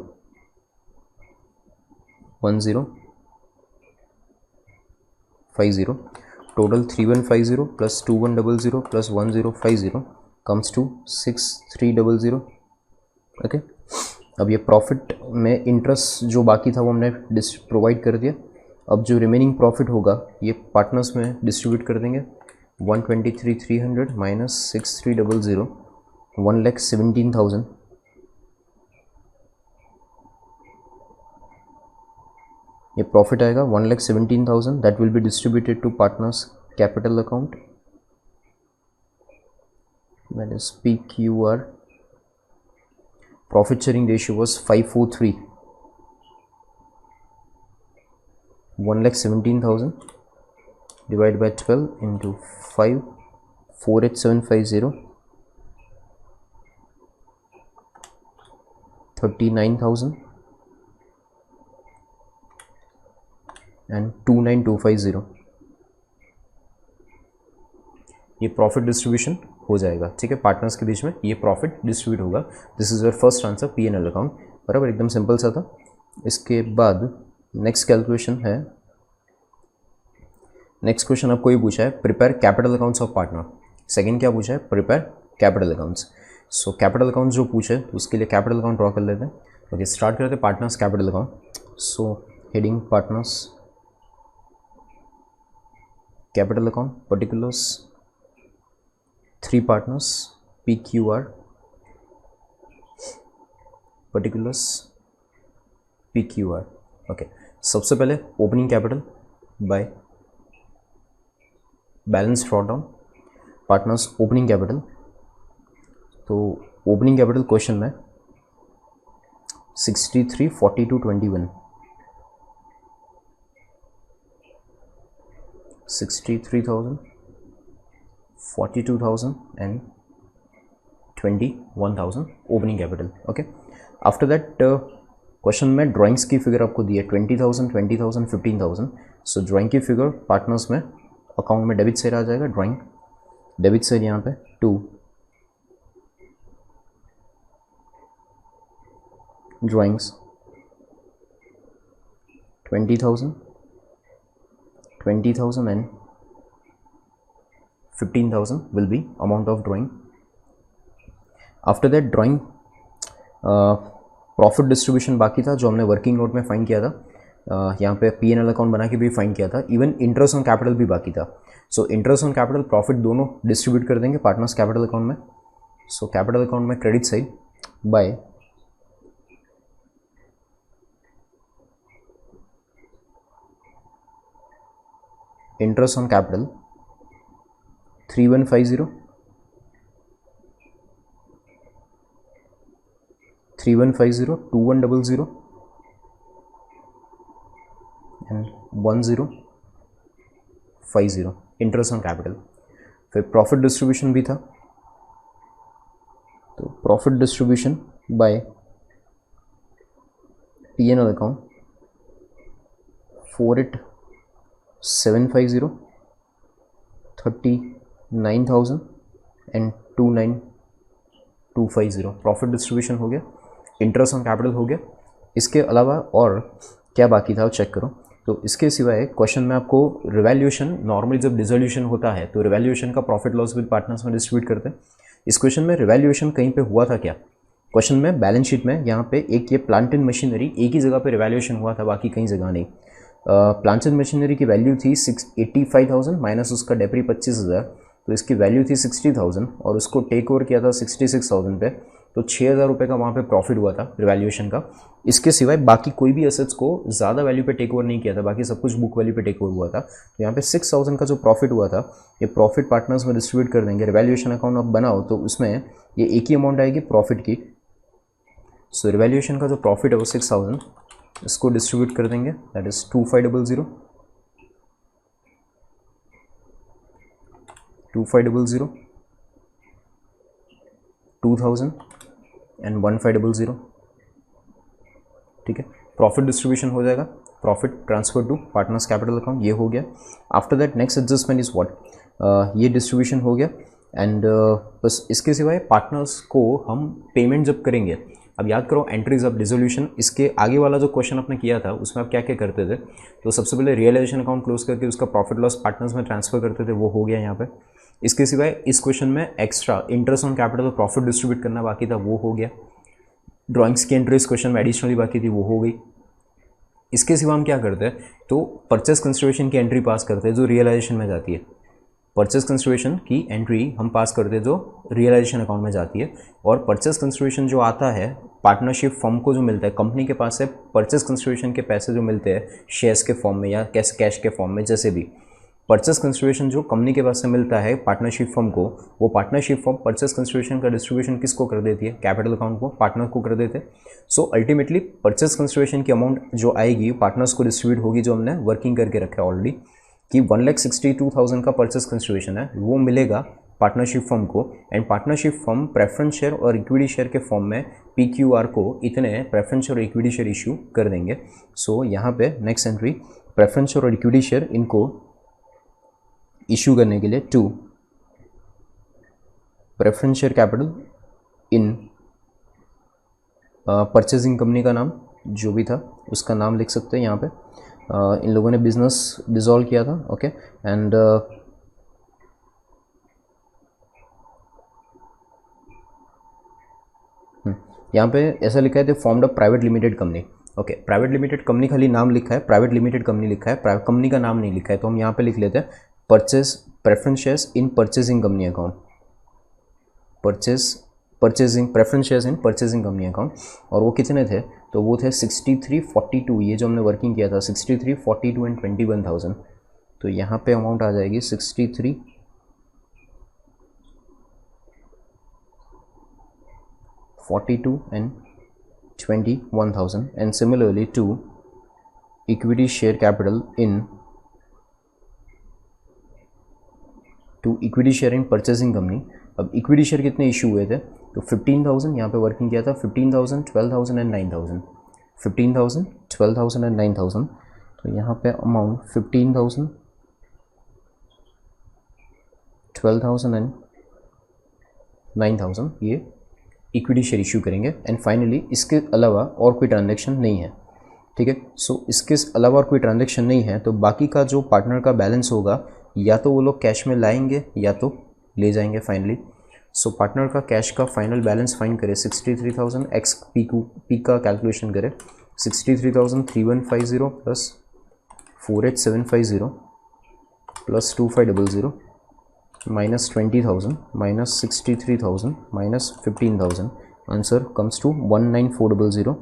Total 3150 plus 2100 plus 1050 comes to 6300। Okay, अब ये प्रॉफिट में इंटरेस्ट जो बाकी था वो हमने प्रोवाइड कर दिया। अब जो रिमेनिंग प्रॉफिट होगा ये पार्टनर्स में डिस्ट्रीब्यूट कर देंगे। 123,300 माइनस 6300, 1,17,000। ये प्रॉफिट आएगा 1,17,000 that will be distributed to partners capital account, that is PQR. Profit sharing ratio was 543. 1,17,000 divided by 12 into 5, 48750, 39,000 and 29250. ये प्रॉफिट डिस्ट्रीब्यूशन हो जाएगा, ठीक है, पार्टनर्स के बीच में ये प्रॉफिट डिस्ट्रीब्यूट होगा. This is your first answer, P&L account. बराबर, एकदम सिंपल सा था. इसके बाद नेक्स्ट कैलकुलेशन है. नेक्स्ट क्वेश्चन आपको ये पूछा है prepare capital accounts of partner. Second क्या पूछा है, prepare capital accounts. So capital accounts जो पूछे तो उसके लिए कैपिटल अकाउंट ड्रॉ कर लेते हैं. ओके, स्टार्ट करते हैं partners capital account. So heading partners capital account, particulars 3 partners, PQR, particulars PQR. Okay, सबसे पहले opening capital by balance draw down, partners opening capital. तो ओपनिंग कैपिटल क्वेश्चन में 63, 42, 21, 63,000, 42,000 and 21,000 opening capital. Okay, after that question में drawings की figure आपको दी है 20,000, 20,000, 15,000. सो drawing की figure partners में अकाउंट में डेबिट साइड आ जाएगा. ड्राइंग डेबिट साइड यहाँ पे 2, drawings 20,000, 20,000 and 15,000 will be amount of drawing. After that drawing profit distribution बाकी था जो हमने वर्किंग नोट में फाइंड किया था. यहाँ पे P&L अकाउंट बना के भी फाइंड किया था. इवन इंटरेस्ट ऑन कैपिटल भी बाकी था. So interest on capital profit दोनों डिस्ट्रीब्यूट कर देंगे पार्टनर्स कैपिटल अकाउंट में. सो कैपिटल अकाउंट में credit side by interest on capital 3150, 3150, 2100 and 1050 interest on capital. फिर प्रॉफिट डिस्ट्रीब्यूशन भी था. तो profit distribution by P&L account 48,750, 39,000 and 29,250 profit distribution हो गया. इंटरेस्ट ऑन कैपिटल हो गया. इसके अलावा और क्या बाकी था चेक करो. तो इसके सिवाय क्वेश्चन में आपको रिवैल्यूएशन, नॉर्मली जब डिसोल्यूशन होता है तो रिवैल्यूएशन का प्रॉफिट लॉस विद पार्टनर्स में डिस्ट्रीब्यूट करते हैं. इस क्वेश्चन में रिवैल्यूएशन कहीं पे हुआ था क्या? क्वेश्चन में बैलेंस शीट में यहाँ पे एक ये प्लांट एंड मशीनरी एक ही जगह पे रिवैल्यूएशन हुआ था, बाकी कहीं जगह नहीं. प्लांट एंड मशीनरी की वैल्यू थी 85,000 माइनस उसका डेप्री 25,000, तो इसकी वैल्यू थी 60,000 और उसको टेक ओवर किया था 66,000 पे. तो 6,000 रुपये का वहाँ पे प्रॉफिट हुआ था रिवैल्यूएशन का. इसके सिवाय बाकी कोई भी एसेट्स को ज़्यादा वैल्यू पे टेक ओवर नहीं किया था, बाकी सब कुछ बुक वैल्यू पे टेक ओवर हुआ था. तो यहाँ पे 6,000 का जो प्रॉफिट हुआ था ये प्रॉफिट पार्टनर्स में डिस्ट्रीब्यूट कर देंगे. रिवैल्यूएशन अकाउंट आप बनाओ तो उसमें ये एक ही अमाउंट आएगी प्रॉफिट की. सो रिवैल्यूएशन का जो प्रॉफिट है वो 6,000, इसको डिस्ट्रीब्यूट कर देंगे, दैट इज 2500, 2500, 2,000 एंड 1500. ठीक है, प्रॉफिट डिस्ट्रीब्यूशन हो जाएगा. Profit transfer to partners capital account, ये हो गया. After that next adjustment is what, ये डिस्ट्रीब्यूशन हो गया. एंड बस इसके सिवाय पार्टनर्स को हम पेमेंट जब करेंगे, अब याद करो एंट्रीज ऑफ डिसोल्यूशन, इसके आगे वाला जो क्वेश्चन आपने किया था उसमें आप क्या क्या करते थे. तो सबसे पहले रियलाइजेशन अकाउंट क्लोज करके उसका प्रॉफिट लॉस पार्टनर्स में ट्रांसफर करते थे, वो हो गया यहाँ पे. इसके सिवाय इस क्वेश्चन में एक्स्ट्रा इंटरेस्ट ऑन कैपिटल और प्रॉफिट डिस्ट्रीब्यूट करना बाकी था, वो हो गया. ड्राइंग्स की एंट्री इस क्वेश्चन में एडिशनली बाकी थी, वो हो गई. इसके सिवा हम क्या करते हैं, तो परचेस कंसिडरेशन की एंट्री पास करते हैं जो रियलाइजेशन में जाती है. परचेस कंसिडरेशन की एंट्री हम पास करते हैं जो रियलाइजेशन अकाउंट में जाती है. और परचेस कंसिडरेशन जो आता है पार्टनरशिप फर्म को जो मिलता है, कंपनी के पास से परचेस कंसिडरेशन के पैसे जो मिलते हैं शेयर्स के फॉर्म में या कैश के फॉर्म में, जैसे भी परचेस कंसिडरेशन जो कंपनी के पास से मिलता है पार्टनरशिप फर्म को, वो पार्टनरशिप फर्म परचेस कंसिडरेशन का डिस्ट्रीब्यूशन किसको कर देती है, कैपिटल अकाउंट को, पार्टनर को कर देते हैं। सो अल्टीमेटली परचेस कंसिडरेशन की अमाउंट जो आएगी पार्टनर्स को डिस्ट्रीब्यूट होगी, जो हमने वर्किंग करके रखा है ऑलरेडी कि 1,62,000 का परचेस कंसिडरेशन है, वो मिलेगा पार्टनरशिप फर्म को। And partnership firm preference share और इक्विटी शेयर के फॉर्म में PQR को इतने प्रेफरेंस शेयर और इक्विटी शेयर इशू कर देंगे। सो यहाँ पे नेक्स्ट एंट्री प्रेफरेंस शेयर और इक्विटी शेयर इनको इशू करने के लिए to preference share capital in purchasing company का नाम जो भी था उसका नाम लिख सकते हैं यहाँ पे। इन लोगों ने बिजनेस डिसॉल्व किया था, ओके। एंड यहाँ पे ऐसा लिखा है the formed a private limited company, okay. Private limited company खाली नाम लिखा है, प्राइवेट लिमिटेड कंपनी लिखा है, कंपनी का नाम नहीं लिखा है, तो हम यहाँ पे लिख लेते हैं purchase preference shares in purchasing company account, purchasing preference shares in purchasing company account. और वो कितने थे, तो वो थे 6342, ये जो हमने वर्किंग किया था 63, 42 एंड 21,000। तो यहाँ पे अमाउंट आ जाएगी 63, 42 and 21,000। And similarly to equity share capital in to equity share in purchasing company. अब इक्विटी शेयर कितने इशू हुए थे, तो 15,000 यहाँ पे वर्किंग किया था, 15,000, 12,000 एंड 9,000, 15,000, 12,000 एंड 9,000। तो यहाँ पे अमाउंट 15,000, 12,000 एंड 9,000 ये इक्विटी शेयर इशू करेंगे। एंड फाइनली इसके अलावा और कोई ट्रांजेक्शन नहीं है, ठीक है। सो इसके अलावा और कोई ट्रांजेक्शन नहीं है, तो बाकी का जो पार्टनर का बैलेंस होगा या तो वो लोग कैश में लाएंगे या तो ले जाएंगे फाइनली। सो पार्टनर का कैश का फाइनल बैलेंस फाइंड करें, 63,000 एक्स पी का कैलकुलेशन करें, 63,3150 plus 48,750 plus 2500 minus 20,000 minus 63,000 minus 15,000, answer comes to 19,400।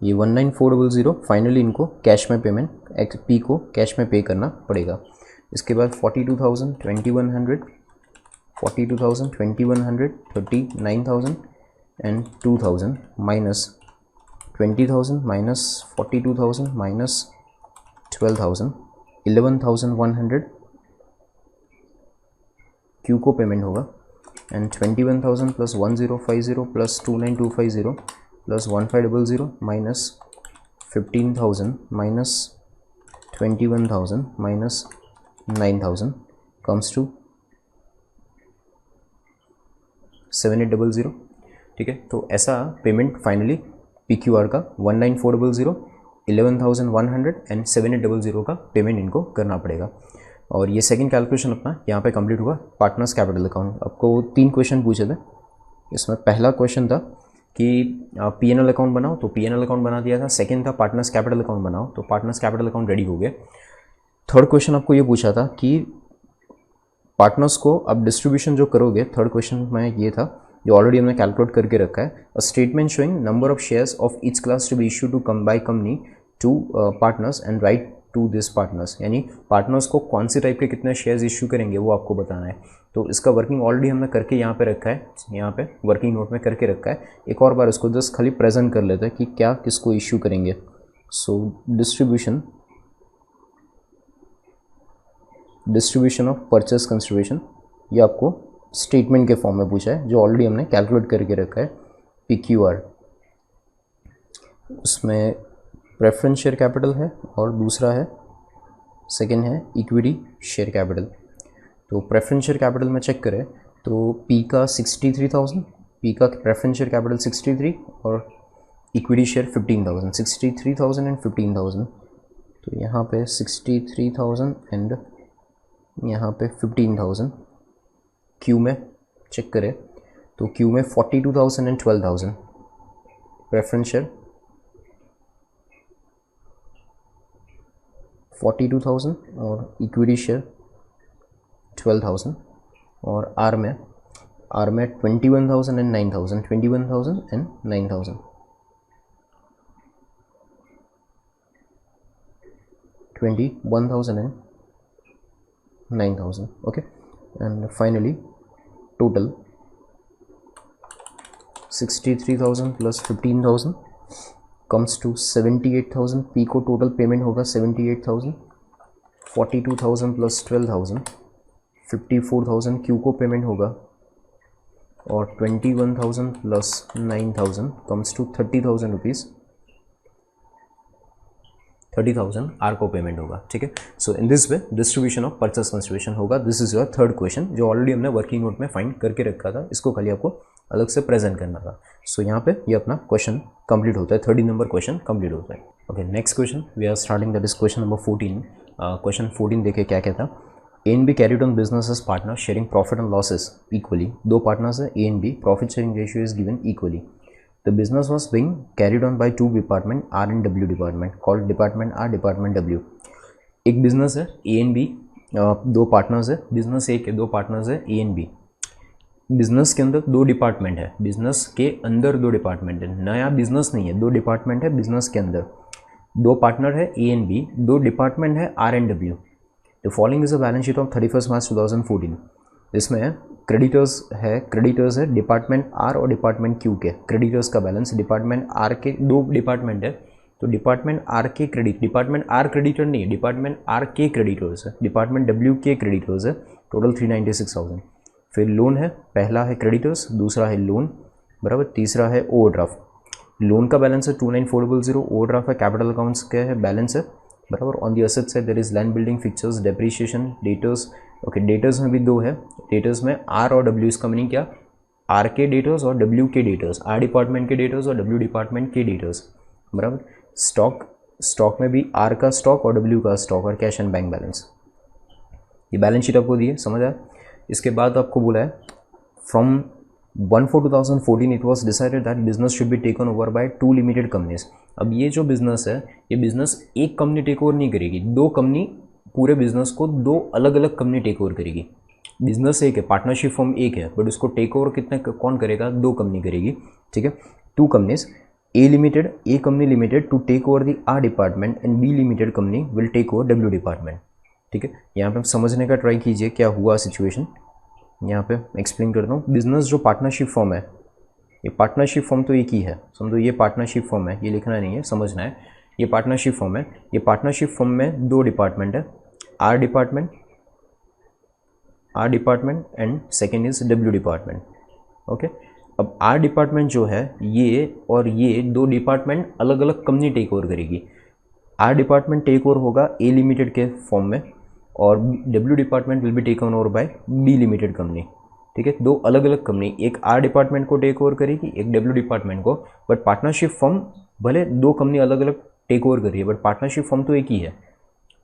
ये 19,400 फाइनली इनको कैश में पेमेंट XP को कैश में पे करना पड़ेगा। इसके बाद 42,000, 2,100, 42,000, 2,100, 39,000 and 2,000 minus 20,000 minus 42,000 minus 12,000, 11,100 Q को पेमेंट होगा। And 21,000 plus 1050 plus 29,250 plus 1500 minus 15,000 minus 21,000 minus 9,000 comes to 7,800, ठीक है। तो ऐसा पेमेंट फाइनली PQR का 19,400, 11,100 एंड 7,800 का पेमेंट इनको करना पड़ेगा। और ये सेकंड कैलकुलेशन अपना यहाँ पे कंप्लीट हुआ। पार्टनर्स कैपिटल अकाउंट, आपको 3 क्वेश्चन पूछे थे। इसमें पहला क्वेश्चन था कि P&L अकाउंट बनाओ, तो P&L अकाउंट बना दिया था। सेकंड था पार्टनर्स कैपिटल अकाउंट बनाओ, तो पार्टनर्स कैपिटल अकाउंट रेडी हो गया। थर्ड क्वेश्चन आपको ये पूछा था कि पार्टनर्स को अब डिस्ट्रीब्यूशन जो करोगे, थर्ड क्वेश्चन में ये था जो ऑलरेडी हमने कैलकुलेट करके रखा है, a statement showing number of shares of each class to be issue to come by company to partners and right to this partners, यानी पार्टनर्स को कौन सी टाइप के कितने शेयर्स इशू करेंगे वो आपको बताना है। तो इसका वर्किंग ऑलरेडी हमने करके यहाँ पे रखा है, यहाँ पे वर्किंग नोट में करके रखा है। एक और बार इसको जस्ट खाली प्रेजेंट कर लेते हैं कि क्या किसको इशू करेंगे। So distribution of purchase consideration, ये आपको स्टेटमेंट के फॉर्म में पूछा है जो ऑलरेडी हमने कैलकुलेट करके रखा है PQR। उसमें प्रेफरेंस शेयर कैपिटल है और दूसरा है सेकेंड है इक्विटी शेयर कैपिटल। तो प्रेफरेंस शेयर कैपिटल में चेक करें तो P का 63,000, P का प्रेफरेंस शेयर कैपिटल 63 और इक्विटी शेयर 15,000, 63,000 एंड 15,000। तो यहाँ पे 63,000 एंड यहाँ पे 15,000। Q में चेक करें तो Q में 42,000 एंड 12,000 प्रेफरेंस शेयर, 42,000 और इक्विटी शेयर 12,000। और R आर में 21,000 and 9,000, 21,000 and 9,000, 21,000 and 9,000. Okay, and finally total 63,000 plus 15,000 comes to 78,000. P को टोटल पेमेंट होगा 78,000, 42,000 प्लस 12,000 54,000 Q को पेमेंट होगा, और 21,000 plus 9,000 comes to 30,000 rupees, 30,000 R को पेमेंट होगा. ठीक है, so in this way distribution of purchase consideration होगा. This is your third question जो ऑलरेडी हमने वर्किंग नोट में फाइंड करके रखा था, इसको खाली आपको अलग से प्रेजेंट करना था. सो यहाँ पे ये अपना क्वेश्चन कंप्लीट होता है, 30 नंबर क्वेश्चन कंप्लीट होता है. Okay, next question we are starting, that is question number 14. Question 14 देखिए क्या कहता है. A and B carried on business as partner sharing profit and losses equally. दो पार्टनर्स है A and B, profit sharing ratio is given equally. The business was being carried on by two department, R and W department, called department R, department W. एक business है A and B, दो partners है. Business ए के दो partners है A and B. Business के अंदर दो डिपार्टमेंट है, बिजनेस के अंदर दो डिपार्टमेंट है, नया बिजनेस नहीं है, दो डिपार्टमेंट है बिजनेस के अंदर. दो पार्टनर है ए एंड बी, दो डिपार्टमेंट है R and W. The following is a balance sheet of 31 March 2014. इसमें क्रेडिटर्स है डिपार्टमेंट आर और डिपार्टमेंट क्यू के. क्रेडिटर्स का बैलेंस डिपार्टमेंट आर के, दो डिपार्टमेंट है तो डिपार्टमेंट आर के क्रेडिट, डिपार्टमेंट आर क्रेडिटर नहीं है, डिपार्टमेंट आर के क्रेडिटर्स है, डिपार्टमेंट डब्ल्यू के क्रेडिटर्स है. टोटल 396,000. फिर लोन है, पहला है क्रेडिटर्स, दूसरा है लोन, बराबर, तीसरा है ओवरड्राफ्ट. लोन का बैलेंस है 29,400, ओवरड्राफ्ट है कैपिटल अकाउंट्स के है बैलेंस है, बराबर. On the asset side there is land building fixtures depreciation debtors. Okay, debtors में भी दो है. डेटर्स में आर और डब्ल्यू, इसका मीनिंग क्या, आर के डेटर्स और डब्ल्यू के डेटर्स, आर डिपार्टमेंट के डेटर्स और डब्ल्यू डिपार्टमेंट के डेटर्स, बराबर. स्टॉक में भी आर का स्टॉक और डब्ल्यू का स्टॉक, और कैश एंड बैंक बैलेंस. ये बैलेंस शीट आपको दी है, समझ आया. इसके बाद आपको बोला है from 1/4/2014 it was decided that business should be taken over bye 2 limited companies. अब ये जो बिजनेस है, ये बिजनेस एक कंपनी टेक ओवर नहीं करेगी, दो कंपनी, पूरे बिजनेस को दो अलग अलग कंपनी टेक ओवर करेगी. बिजनेस एक है, पार्टनरशिप फॉर्म एक है, बट उसको टेक ओवर कितने कौन करेगा, दो कंपनी करेगी. ठीक है, two companies, A limited, A company limited to take over the R department and B limited company will take over W department. ठीक है, यहाँ पे समझने का ट्राई कीजिए क्या हुआ सिचुएशन. यहाँ पे एक्सप्लेन करता हूँ. बिजनेस जो पार्टनरशिप फॉर्म है, ये पार्टनरशिप फॉर्म तो एक ही है, समझो ये पार्टनरशिप फॉर्म है, ये लिखना नहीं है, समझना है. ये पार्टनरशिप फॉर्म है, ये पार्टनरशिप फॉर्म में दो डिपार्टमेंट है, R department and second is W department. Okay, अब आर डिपार्टमेंट जो है, ये और ये दो डिपार्टमेंट अलग अलग कंपनी टेक ओवर करेगी. आर डिपार्टमेंट टेक ओवर होगा ए लिमिटेड के फॉर्म में, और W department will be taken over by B limited company. ठीक है, दो अलग अलग कंपनी, एक आर डिपार्टमेंट को टेक ओवर करेगी, एक डब्ल्यू डिपार्टमेंट को. बट पार्टनरशिप फॉर्म भले दो कंपनी अलग अलग टेक ओवर कर रही है, बट पार्टनरशिप फॉर्म तो एक ही है.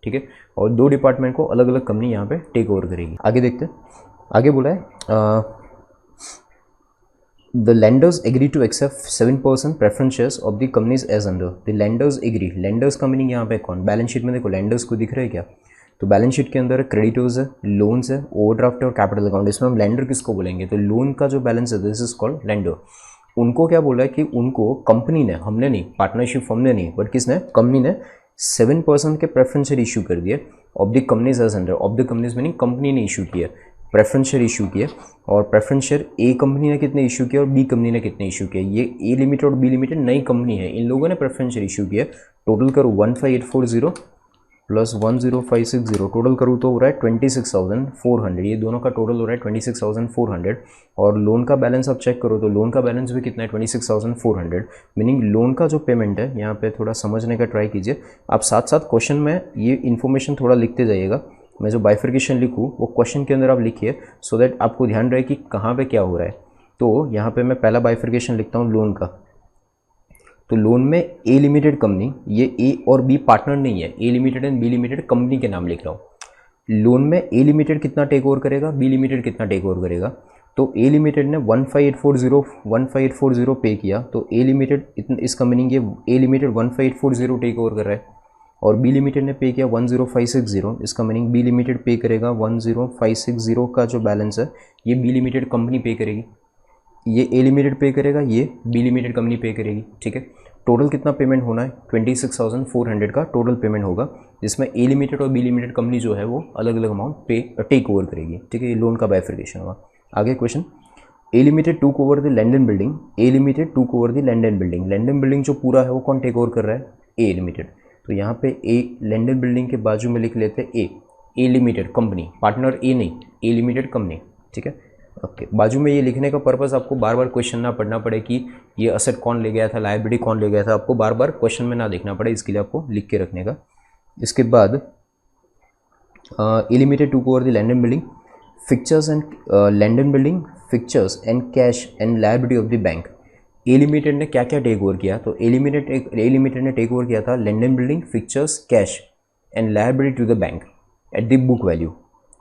ठीक है, और दो डिपार्टमेंट को अलग अलग कंपनी यहाँ पे टेक ओवर करेगी. आगे देखते हैं. आगे बोला है the lenders agree to accept 7% preference shares of the companies as under. The lenders agree, lenders का मीनिंग यहाँ पे कौन, बैलेंस शीट में देखो लेंडर्स को दिख रहा है क्या, तो बैलेंस शीट के अंदर क्रेडिटर्स है, लोन्स है, ओवरड्राफ्ट है और कैपिटल अकाउंट. इसमें हम लेंडर किसको बोलेंगे, तो लोन का जो बैलेंस है दिस इज कॉल्ड लेंडर. उनको क्या बोला है कि उनको कंपनी ने, हमने नहीं, पार्टनरशिप फॉर्म ने नहीं, बट किसने, कंपनी ने 7% के प्रेफरेंस शेयर इशू कर दिए of the companies as under. Of the companies meaning company ने इशू किया, प्रेफरेंस शेयर इशू किए. और प्रेफरेंस शेयर ए कंपनी ने कितने इशू किया और बी कंपनी ने कितने इशू किया. ये ए लिमिटेड और बी लिमिटेड नई कंपनी है, इन लोगों ने प्रेफरेंस शेयर इशू किया. टोटल करो 15,840 प्लस 10,560, टोटल करूँ तो हो रहा है 26,400. ये दोनों का टोटल हो रहा है 26,400. और लोन का बैलेंस आप चेक करो तो लोन का बैलेंस भी कितना है, 26,400. मीनिंग लोन का जो पेमेंट है, यहाँ पे थोड़ा समझने का ट्राई कीजिए. आप साथ साथ क्वेश्चन में ये इन्फॉर्मेशन थोड़ा लिखते जाइएगा. मैं जो बाइफर्केशन लिखूँ वो क्वेश्चन के अंदर आप लिखिए, सो दैट आपको ध्यान रहे कि कहाँ पे क्या हो रहा है. तो यहाँ पे मैं पहला बाइफर्केशन लिखता हूँ लोन का. तो लोन में ए लिमिटेड कंपनी, ये ए और बी पार्टनर नहीं है, A limited and B limited company के नाम लिख रहा हूँ. लोन में ए लिमिटेड कितना टेक ओवर करेगा, बी लिमिटेड कितना टेक ओवर करेगा. तो ए लिमिटेड ने 15,840 पे किया, तो ए लिमिटेड इसका मीनिंग ये ए लिमिटेड 15,840 टेक ओवर कर रहा है. और बी लिमिटेड ने पे किया 10560, इसका मीनिंग बी लिमिटेड पे करेगा 10560 का जो बैलेंस है ये बी लिमिटेड कंपनी पे करेगी, ये ए लिमिटेड पे करेगा, ये बी लिमिटेड कंपनी पे करेगी। ठीक है, टोटल कितना पेमेंट होना है, 26,400 का टोटल पेमेंट होगा, जिसमें ए लिमिटेड और बी लिमिटेड कंपनी जो है वो अलग अलग अमाउंट पे टेक ओवर करेगी। ठीक है, ये लोन का बाइफर्केशन होगा। आगे question, A limited took over the land building, A limited took over the land building, land building जो पूरा है वो कौन टेक ओवर कर रहा है, ए लिमिटेड। तो यहाँ पे ए लैंड बिल्डिंग के बाजू में लिख लेते हैं ए लिमिटेड कंपनी, पार्टनर ए नहीं, ए लिमिटेड कंपनी। ठीक है, ओके, बाजू में ये लिखने का पर्पस आपको बार बार क्वेश्चन ना पढ़ना पड़े कि ये असेट कौन ले गया था, लायबिलिटी कौन ले गया था, आपको बार बार क्वेश्चन में ना देखना पड़े, इसके लिए आपको लिख के रखने का। इसके बाद A limited took over the land and building, fixtures and land and building, fixtures and cash and liability of the bank. A limited ने क्या क्या टेक ओवर किया, तो ए लिमिटेड ने टेक ओवर किया था land and building, fixtures, cash and liability to the bank at the book value.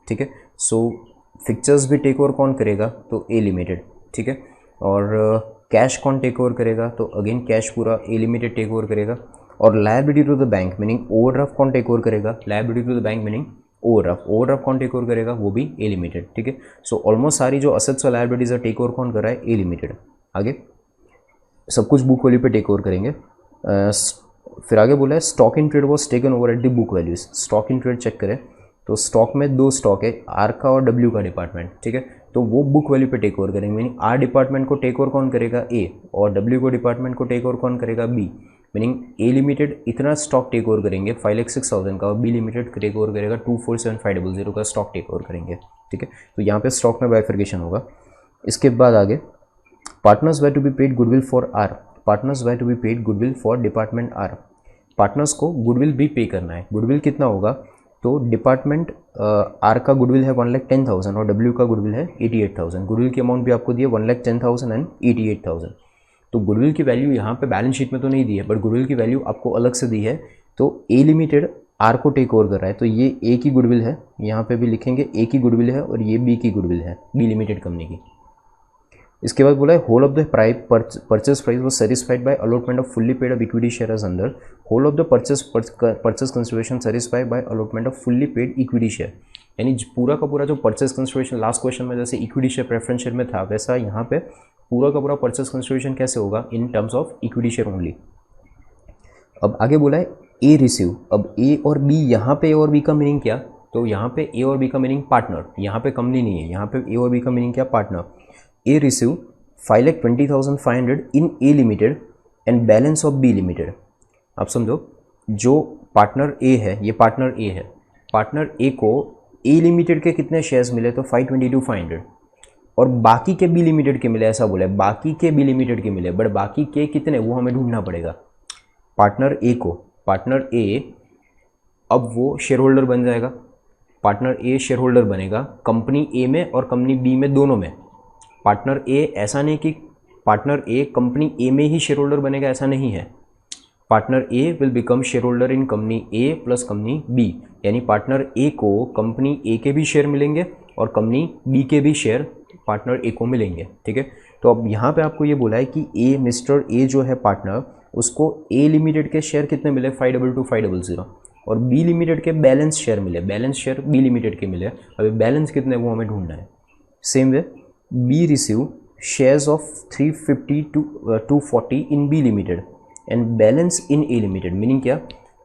ठीक है, सो फिक्चर्स भी टेक ओवर कौन करेगा, तो ए लिमिटेड। ठीक है, और कैश कौन टेक ओवर करेगा, तो अगेन कैश पूरा ए लिमिटेड टेक ओवर करेगा। और liability to the bank meaning overdraft कौन टेक ओवर करेगा, liability to the bank meaning overdraft कौन टेक ओवर करेगा, वो भी ए लिमिटेड। ठीक है, सो ऑलमोस्ट सारी जो असेट्स और लायबिलिटीज है टेक ओवर कौन कर रहा है, ए लिमिटेड। आगे सब कुछ बुक वैल्यू पे टेक ओवर करेंगे। फिर आगे बोला है stock in trade was taken over at the book values. Stock in trade check करें तो स्टॉक में दो स्टॉक है, आर का और डब्ल्यू का डिपार्टमेंट। ठीक है, तो वो बुक वैल्यू पे टेक ओवर करेंगे, मीनिंग आर डिपार्टमेंट को टेक ओवर कौन करेगा, ए, और डब्ल्यू को डिपार्टमेंट को टेक ओवर कौन करेगा, बी। मीनिंग ए लिमिटेड इतना स्टॉक टेक ओवर करेंगे 5,06,000 का, और बी लिमिटेड टेक ओवर करेगा 247,500 का स्टॉक टेक ओवर करेंगे। ठीक है, तो यहाँ पे स्टॉक में बाइफर्केशन होगा। इसके बाद आगे partners were to be paid goodwill for R, partners were to be paid goodwill for department R. Partners को गुडविल भी पे करना है, गुडविल कितना होगा, तो डिपार्टमेंट आर का गुडविल है 1,10,000 और डब्ल्यू का गुडविल है 88,000। गुडविल की अमाउंट भी आपको दी है 1,10,000 एंड 88,000। तो गुडविल की वैल्यू यहाँ पे बैलेंस शीट में तो नहीं दी है, बट गुडविल की वैल्यू आपको अलग से दी है। तो ए लिमिटेड आर को टेक ओवर कर रहा है, तो ये ए की गुडविल है, यहाँ पे भी लिखेंगे ए की गुडविल है, और ये बी की गुडविल है, बी लिमिटेड कंपनी की। इसके बाद बोला है whole of the purchase price was satisfied by allotment of fully paid of equity share as under, whole of the purchase consideration satisfied by allotment of fully paid equity share. यानी पूरा का पूरा जो परचेज कंसिडरेशन लास्ट क्वेश्चन में जैसे equity share preference share में था, वैसा यहाँ पे पूरा का पूरा परचेज कंसिडरेशन कैसे होगा, in terms of equity share only. अब आगे बोला है ए रिसीव, अब ए और बी, यहाँ पे ए और बी का मीनिंग क्या, तो यहाँ पे ए और बी का मीनिंग पार्टनर, यहाँ पे कंपनी नहीं है, यहाँ पे ए और बी का मीनिंग क्या, partner. A receive 5,20,500 in A limited and balance of B limited. आप समझो, जो पार्टनर ए है, ये पार्टनर ए है, पार्टनर ए को ए लिमिटेड के कितने शेयर्स मिले, तो 522,500, और बाकी के बी लिमिटेड के मिले, ऐसा बोला है, बाकी के बी लिमिटेड के मिले, बट बाकी के कितने वो हमें ढूंढना पड़ेगा। पार्टनर ए को, पार्टनर ए अब वो शेयर होल्डर बन जाएगा, पार्टनर ए शेयर होल्डर बनेगा कंपनी ए में और कंपनी बी में, दोनों में। पार्टनर ए, ऐसा नहीं कि पार्टनर ए कंपनी ए में ही शेयर होल्डर बनेगा, ऐसा नहीं है। Partner A will become share holder in company A plus company B, यानी पार्टनर ए को कंपनी ए के भी शेयर मिलेंगे और कंपनी बी के भी शेयर पार्टनर ए को मिलेंगे। ठीक है, तो अब यहाँ पे आपको ये बोला है कि ए, मिस्टर ए जो है पार्टनर, उसको ए लिमिटेड के शेयर कितने मिले, 522,500, और बी लिमिटेड के बैलेंस शेयर मिले, बैलेंस शेयर बी लिमिटेड के मिले। अभी बैलेंस कितने वो हमें ढूंढना है। Same way B receive shares of 350 to 240 in B limited and balance in A limited. Meaning क्या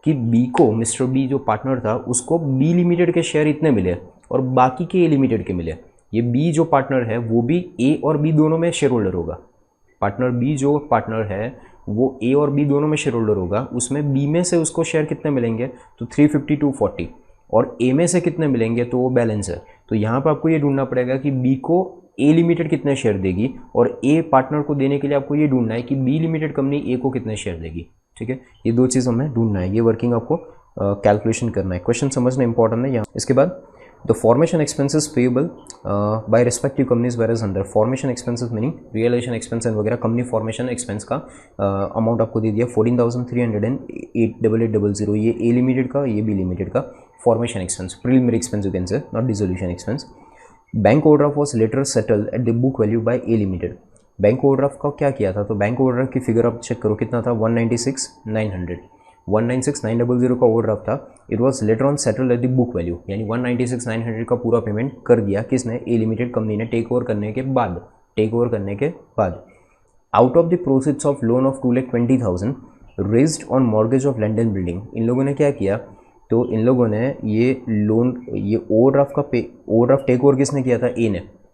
कि बी को, मिस्टर बी जो पार्टनर था, उसको बी लिमिटेड के शेयर इतने मिले और बाकी के ए लिमिटेड के मिले। ये बी जो पार्टनर है वो भी ए और बी दोनों में शेयर होल्डर होगा। पार्टनर बी जो पार्टनर है वो ए और बी दोनों में शेयर होल्डर होगा। उसमें बी में से उसको शेयर कितने मिलेंगे, तो 350 240, और ए में से कितने मिलेंगे, तो वो बैलेंस है। तो यहाँ पर आपको ये ढूंढना पड़ेगा कि बी को ए लिमिटेड कितने शेयर देगी, और ए पार्टनर को देने के लिए आपको ये ढूंढना है कि बी लिमिटेड कंपनी ए को कितने शेयर देगी। ठीक है, ये दो चीज़ हमें ढूंढना है, ये वर्किंग आपको कैलकुलेशन करना है। क्वेश्चन समझना इंपॉर्टेंट है यहाँ। इसके बाद the formation expenses payable by respective companies were as under. Formation expenses meaning realisation expense वगैरह, कंपनी फॉर्मेशन एक्सपेंस का अमाउंट आपको दे दिया 14,308,800। ये ए लिमिटेड का, ये बी लिमिटेड का formation expense, preliminary expense you can say, not dissolution expense. Bank overdraft was later settled at the book value by A limited. Bank overdraft का क्या किया था, तो बैंक ओवरड्राफ्ट की फिगर आप चेक करो कितना था, 196,900। 196,900 का ओवरड्राफ्ट था, it was later on settled at the book value, यानी 196,900 का पूरा पेमेंट कर दिया किसने, ए लिमिटेड कंपनी ने टेक ओवर करने के बाद। Out of the proceeds of loan of 2,20,000 raised on mortgage of land and building, इन लोगों ने क्या किया, तो इन लोगों ने ये ओवरड्राफ्ट टेक ओवर किसने किया था, ए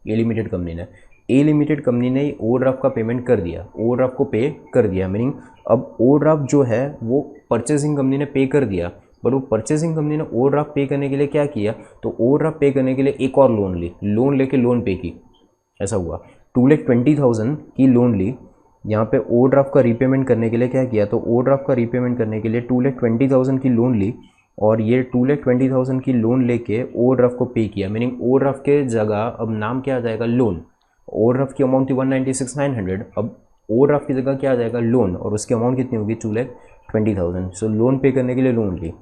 लिमिटेड कंपनी ने। ए लिमिटेड कंपनी ने ओवरड्राफ्ट का पेमेंट कर दिया, ओवरड्राफ्ट को पे कर दिया, मीनिंग अब ओवरड्राफ्ट जो है वो परचेसिंग कंपनी ने पे कर दिया, बट वो परचेसिंग कंपनी ने ओवरड्राफ्ट पे करने के लिए क्या किया, तो ओवरड्राफ्ट पे करने के लिए एक और लोन लेके लोन पे की, ऐसा हुआ। 2,20,000 की लोन ली, यहाँ पे ओवरड्राफ्ट का रीपेमेंट करने के लिए क्या किया, तो ओवरड्राफ्ट का रीपेमेंट करने के लिए 2,20,000 की लोन ली, और ये 2,20,000 की लोन लेके ओवरड्राफ्ट को पे किया, मीनिंग ओवरड्राफ्ट के जगह अब नाम क्या आ जाएगा, लोन। ओवरड्राफ्ट की अमाउंट थी 196,900, अब ओवरड्राफ्ट की जगह क्या आ जाएगा, लोन, और उसकी अमाउंट कितनी होगी, 2,20,000। सो लोन पे करने के लिए लोन ली।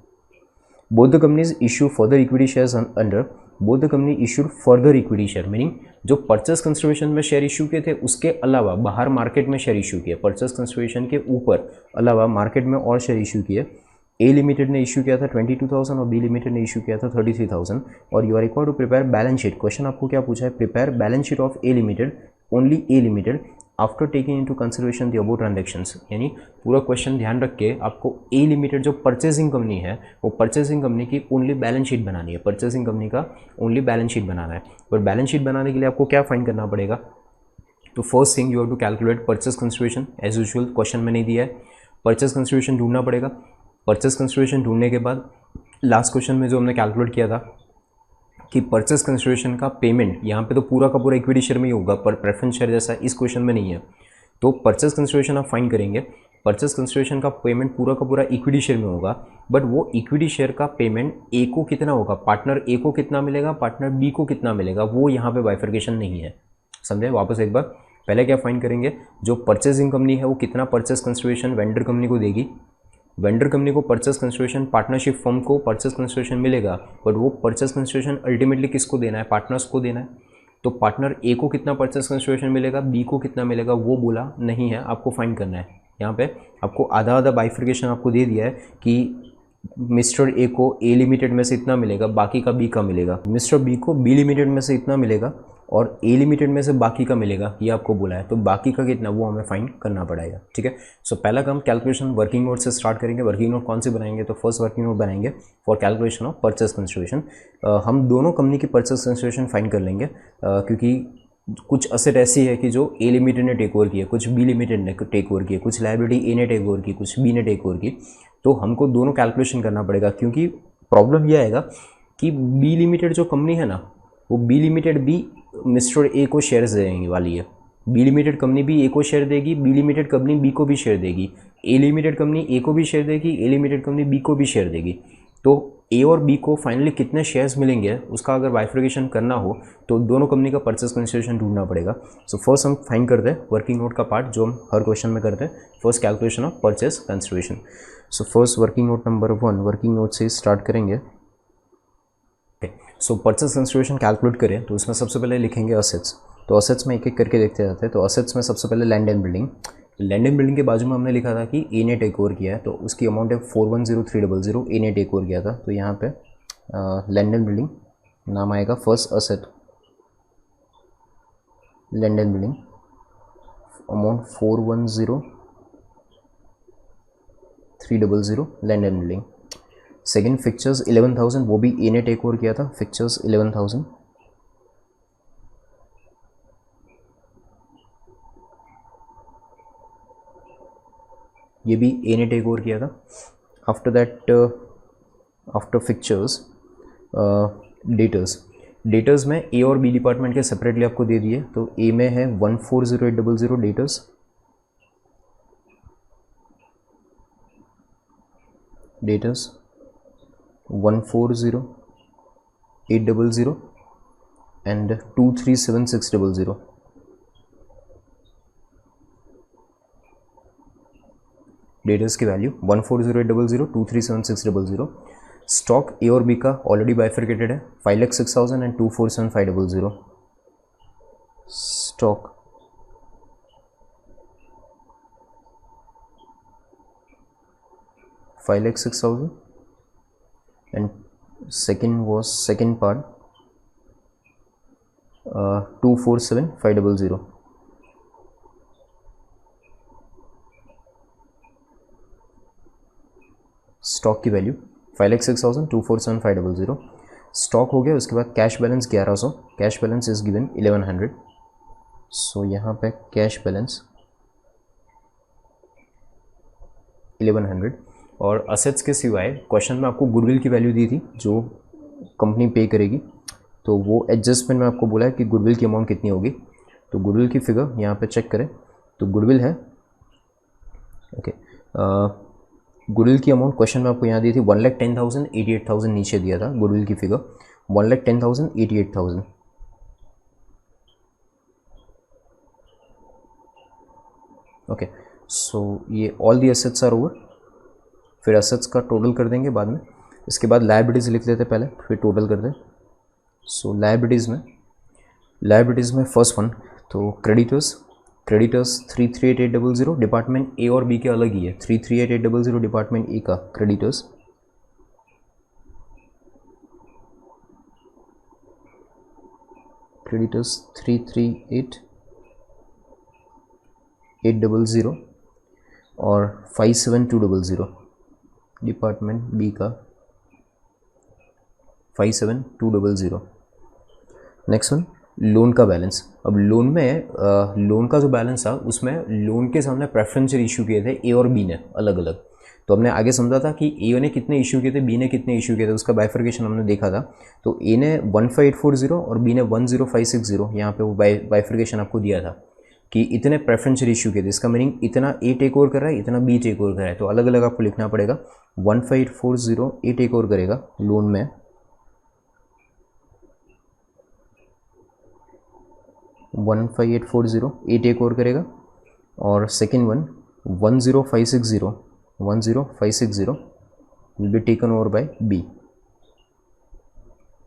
Both the companies issue further equity shares under, both the company issued further equity share, meaning जो परचेस कंसिडरेशन में शेयर इशू किए थे उसके अलावा बाहर मार्केट में शेयर इशू किए, परचेस कंसिडरेशन के ऊपर अलावा मार्केट में और शेयर इशू किए। ए लिमिटेड ने इशू किया था 22,000 और बी लिमिटेड ने इशू किया था 33,000, और you are required to prepare balance sheet. Question आपको क्या पूछा है, prepare balance sheet of A limited, only A limited after taking into consideration the above transactions, यानी पूरा क्वेश्चन ध्यान रख के आपको ए लिमिटेड जो परचेसिंग कंपनी है वो परचेसिंग कंपनी की ओनली बैलेंस शीट बनानी है, परचेसिंग कंपनी का ओनली बैलेंस शीट बनाना है। और बैलेंस शीट बनाने के लिए आपको क्या फाइंड करना पड़ेगा, तो first thing you have to calculate purchase consideration, as usual question में नहीं दिया है, परचेस कंसिडरेशन ढूंढना पड़ेगा। परचेस कंसिडरेशन ढूंढने के बाद लास्ट क्वेश्चन में जो हमने कैलकुलेट किया था कि परचेस कंसिडरेशन का पेमेंट यहाँ पे तो पूरा का पूरा इक्विटी शेयर में ही होगा, पर प्रेफरेंस शेयर जैसा इस क्वेश्चन में नहीं है, तो परचेस कंसिडरेशन आप फाइंड करेंगे। परचेस कंसिडरेशन का पेमेंट पूरा का पूरा इक्विटी शेयर में होगा, बट वो इक्विटी शेयर का पेमेंट ए को कितना होगा, पार्टनर ए को कितना मिलेगा, पार्टनर बी को कितना मिलेगा, वो यहाँ पे बाइफर्केशन नहीं है, समझे। वापस एक बार, पहले क्या फाइंड करेंगे, जो परचेसिंग कंपनी है वो कितना परचेस कंसिडरेशन वेंडर कंपनी को देगी, वेंडर कंपनी को परचेस कंसिडरेशन पार्टनरशिप फर्म को परचेस कंसिडरेशन मिलेगा, बट वो परचेस कंसिडरेशन अल्टीमेटली किसको देना है, पार्टनर्स को देना है। तो पार्टनर ए को कितना परचेस कंसिडरेशन मिलेगा, बी को कितना मिलेगा, वो बोला नहीं है, आपको फाइंड करना है। यहाँ पे आपको आधा आधा बाइफर्केशन आपको दे दिया है कि मिस्टर ए को ए लिमिटेड में से इतना मिलेगा, बाकी का बी का मिलेगा, मिस्टर बी को बी लिमिटेड में से इतना मिलेगा और ए लिमिटेड में से बाकी का मिलेगा, ये आपको बोला है। तो बाकी का कितना वो हमें फाइंड करना पड़ेगा, ठीक है। सो पहला काम कैलकुलेशन वर्किंग नोट से स्टार्ट करेंगे। वर्किंग नोट कौन से बनाएंगे, तो फर्स्ट वर्किंग नोट बनाएंगे for calculation of purchase consideration. हम दोनों कंपनी की परचेस कंसिडरेशन फाइंड कर लेंगे, क्योंकि कुछ असेट ऐसी है कि जो ए लिमिटेड ने टेक ओवर किया, कुछ बी लिमिटेड ने टेक ओवर किया, कुछ लायबिलिटी ए ने टेक ओवर की, कुछ बी ने टेक ओवर की, तो हमको दोनों कैलकुलेशन करना पड़ेगा। क्योंकि प्रॉब्लम यह आएगा कि बी लिमिटेड जो कंपनी है ना, वो बी लिमिटेड भी मिस्टर ए को शेयर्स देने वाली है, बी लिमिटेड कंपनी भी ए को शेयर देगी, बी लिमिटेड कंपनी बी को भी शेयर देगी, ए लिमिटेड कंपनी ए को भी शेयर देगी, ए लिमिटेड कंपनी बी को भी शेयर देगी। तो ए और बी को फाइनली कितने शेयर्स मिलेंगे उसका अगर बाइफर्केशन करना हो तो दोनों कंपनी का परचेस कंसिडरेशन ढूंढना पड़ेगा। सो फर्स्ट हम फाइंड करते हैं वर्किंग नोट का पार्ट जो हम हर क्वेश्चन में करते हैं, first calculation of purchase consideration. So first working note number 1 working note से स्टार्ट करेंगे। सो परचेस कंसिडरेशन कैलकुलेट करें तो उसमें सबसे पहले लिखेंगे असेट्स। तो असेट्स में एक एक करके देखते जाते हैं। तो असेट्स में सबसे पहले land and building. Land and building के बाजू में हमने लिखा था कि ए ने टेक ओवर किया है, तो उसकी अमाउंट है 410300, ए ने टेक ओवर किया था। तो यहाँ पे लैंड एंड बिल्डिंग नाम आएगा first asset, land and building amount 410300 land and building. Second fixtures 11,000, वो भी ए ने टेक ओवर किया था, फिक्चर्स 11,000। ये भी ए ने टेक ओवर किया था। After that after fixtures debtors में ए और बी डिपार्टमेंट के सेपरेटली आपको दे दिए। तो ए में है 140800 डेटर्स 140800 एंड 237600। डेटर्स की वैल्यू 140800 237600। स्टॉक ए और बी का ऑलरेडी बाइफर्केटेड है, 5,06,000 and 247500। Stock 5,06,000 and second part 247,500. Stock की वैल्यू 5,06,000 247,500 स्टॉक हो गया। उसके बाद cash balance 1100, cash balance is given 1100। सो यहाँ पे कैश बैलेंस 1100। और असेट्स के सिवाय क्वेश्चन में आपको गुडविल की वैल्यू दी थी जो कंपनी पे करेगी, तो वो एडजस्टमेंट में आपको बोला है कि गुडविल की अमाउंट कितनी होगी। तो गुडविल की फिगर यहाँ पे चेक करें तो गुडविल है, ओके, गुडविल की अमाउंट क्वेश्चन में आपको यहाँ दी थी 1,10,000 88,000 नीचे दिया था गुडविल की फिगर 1,10,000 88,000। ओके, सो ये all the assets are over. फिर एसेट्स का टोटल कर देंगे बाद में। इसके बाद लायबिलिटीज़ लिख लेते पहले, फिर टोटल कर दें। सो लायबिलिटीज़ में फर्स्ट वन तो क्रेडिटर्स 338,800 डिपार्टमेंट ए और बी के अलग ही है। 338,800 डिपार्टमेंट ए का क्रेडिटर्स, क्रेडिटर्स 338,800 और 57,200 डिपार्टमेंट बी का 57,200। नेक्स्ट वन लोन का बैलेंस। अब लोन में लोन का जो बैलेंस था उसमें लोन के सामने प्रेफरेंशियल इशू किए थे ए और बी ने अलग अलग। तो हमने आगे समझा था कि ए ने कितने इशू किए थे, बी ने कितने इशू किए थे, उसका बाइफर्केशन हमने देखा था। तो ए ने 15,840 और बी ने 10,560, यहाँ पे वो बाइफर्केशन आपको दिया था कि इतने प्रेफरेंशियल इशू किए थे। इसका मीनिंग इतना ए टेक ओवर कर रहा है, इतना बी टेक ओवर कर रहा है। तो अलग अलग आपको लिखना पड़ेगा। 15,840 ए टेक ओवर करेगा लोन में, 15,840 ए टेक ओवर करेगा। और second one 10,560 will be taken over by B.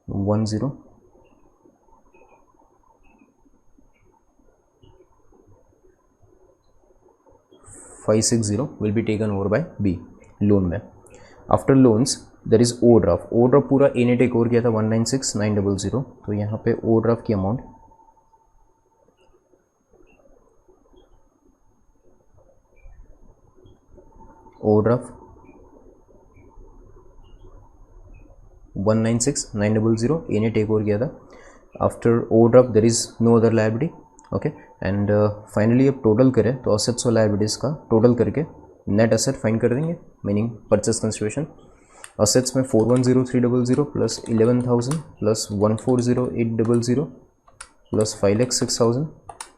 10,560 will be taken over by B loan में। After loans there is overdraft. Overdraft पूरा ए ने टेक ओवर किया था 196,900। तो यहाँ पे ओवरड्राफ्ट की अमाउंट ओवरड्राफ्ट 196,900 ए ने टेक ओवर किया था। After overdraft there is no other liability, okay. And finally अब टोटल करें तो असेट्स और लायबिलिटीज़ का टोटल करके नेट असेट फाइंड कर देंगे, मीनिंग परचेस कंसिडरेशन। असेट्स में 4,103,000 plus 11,000 plus 1,408,000 plus 5,06,000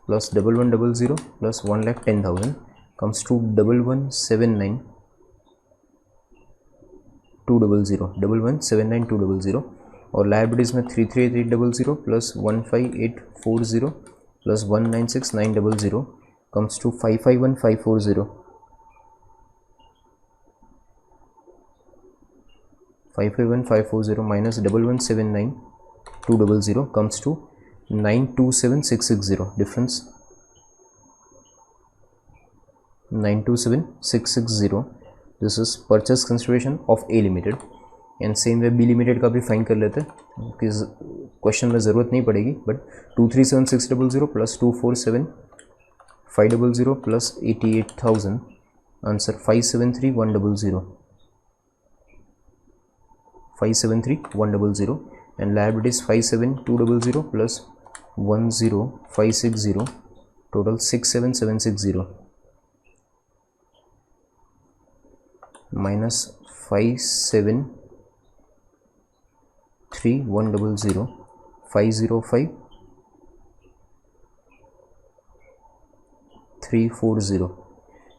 plus 1,100 plus 1,10,000 comes to 11,79,200 और लायबिलिटीज़ में 338,800 plus 15,840 plus 196,900 comes to 551,540 551,540 minus 11,79,200 comes to 927,660 difference 927,660। This is purchase consideration of A limited. And same way B limited का भी find कर लेते हैं, question में ज़रूरत नहीं पड़ेगी, but 237,600 plus 247,500 plus 88,000 answer 573,100 and liabilities 572,000 plus 10,560 total 67,760 minus 573,100 505,340।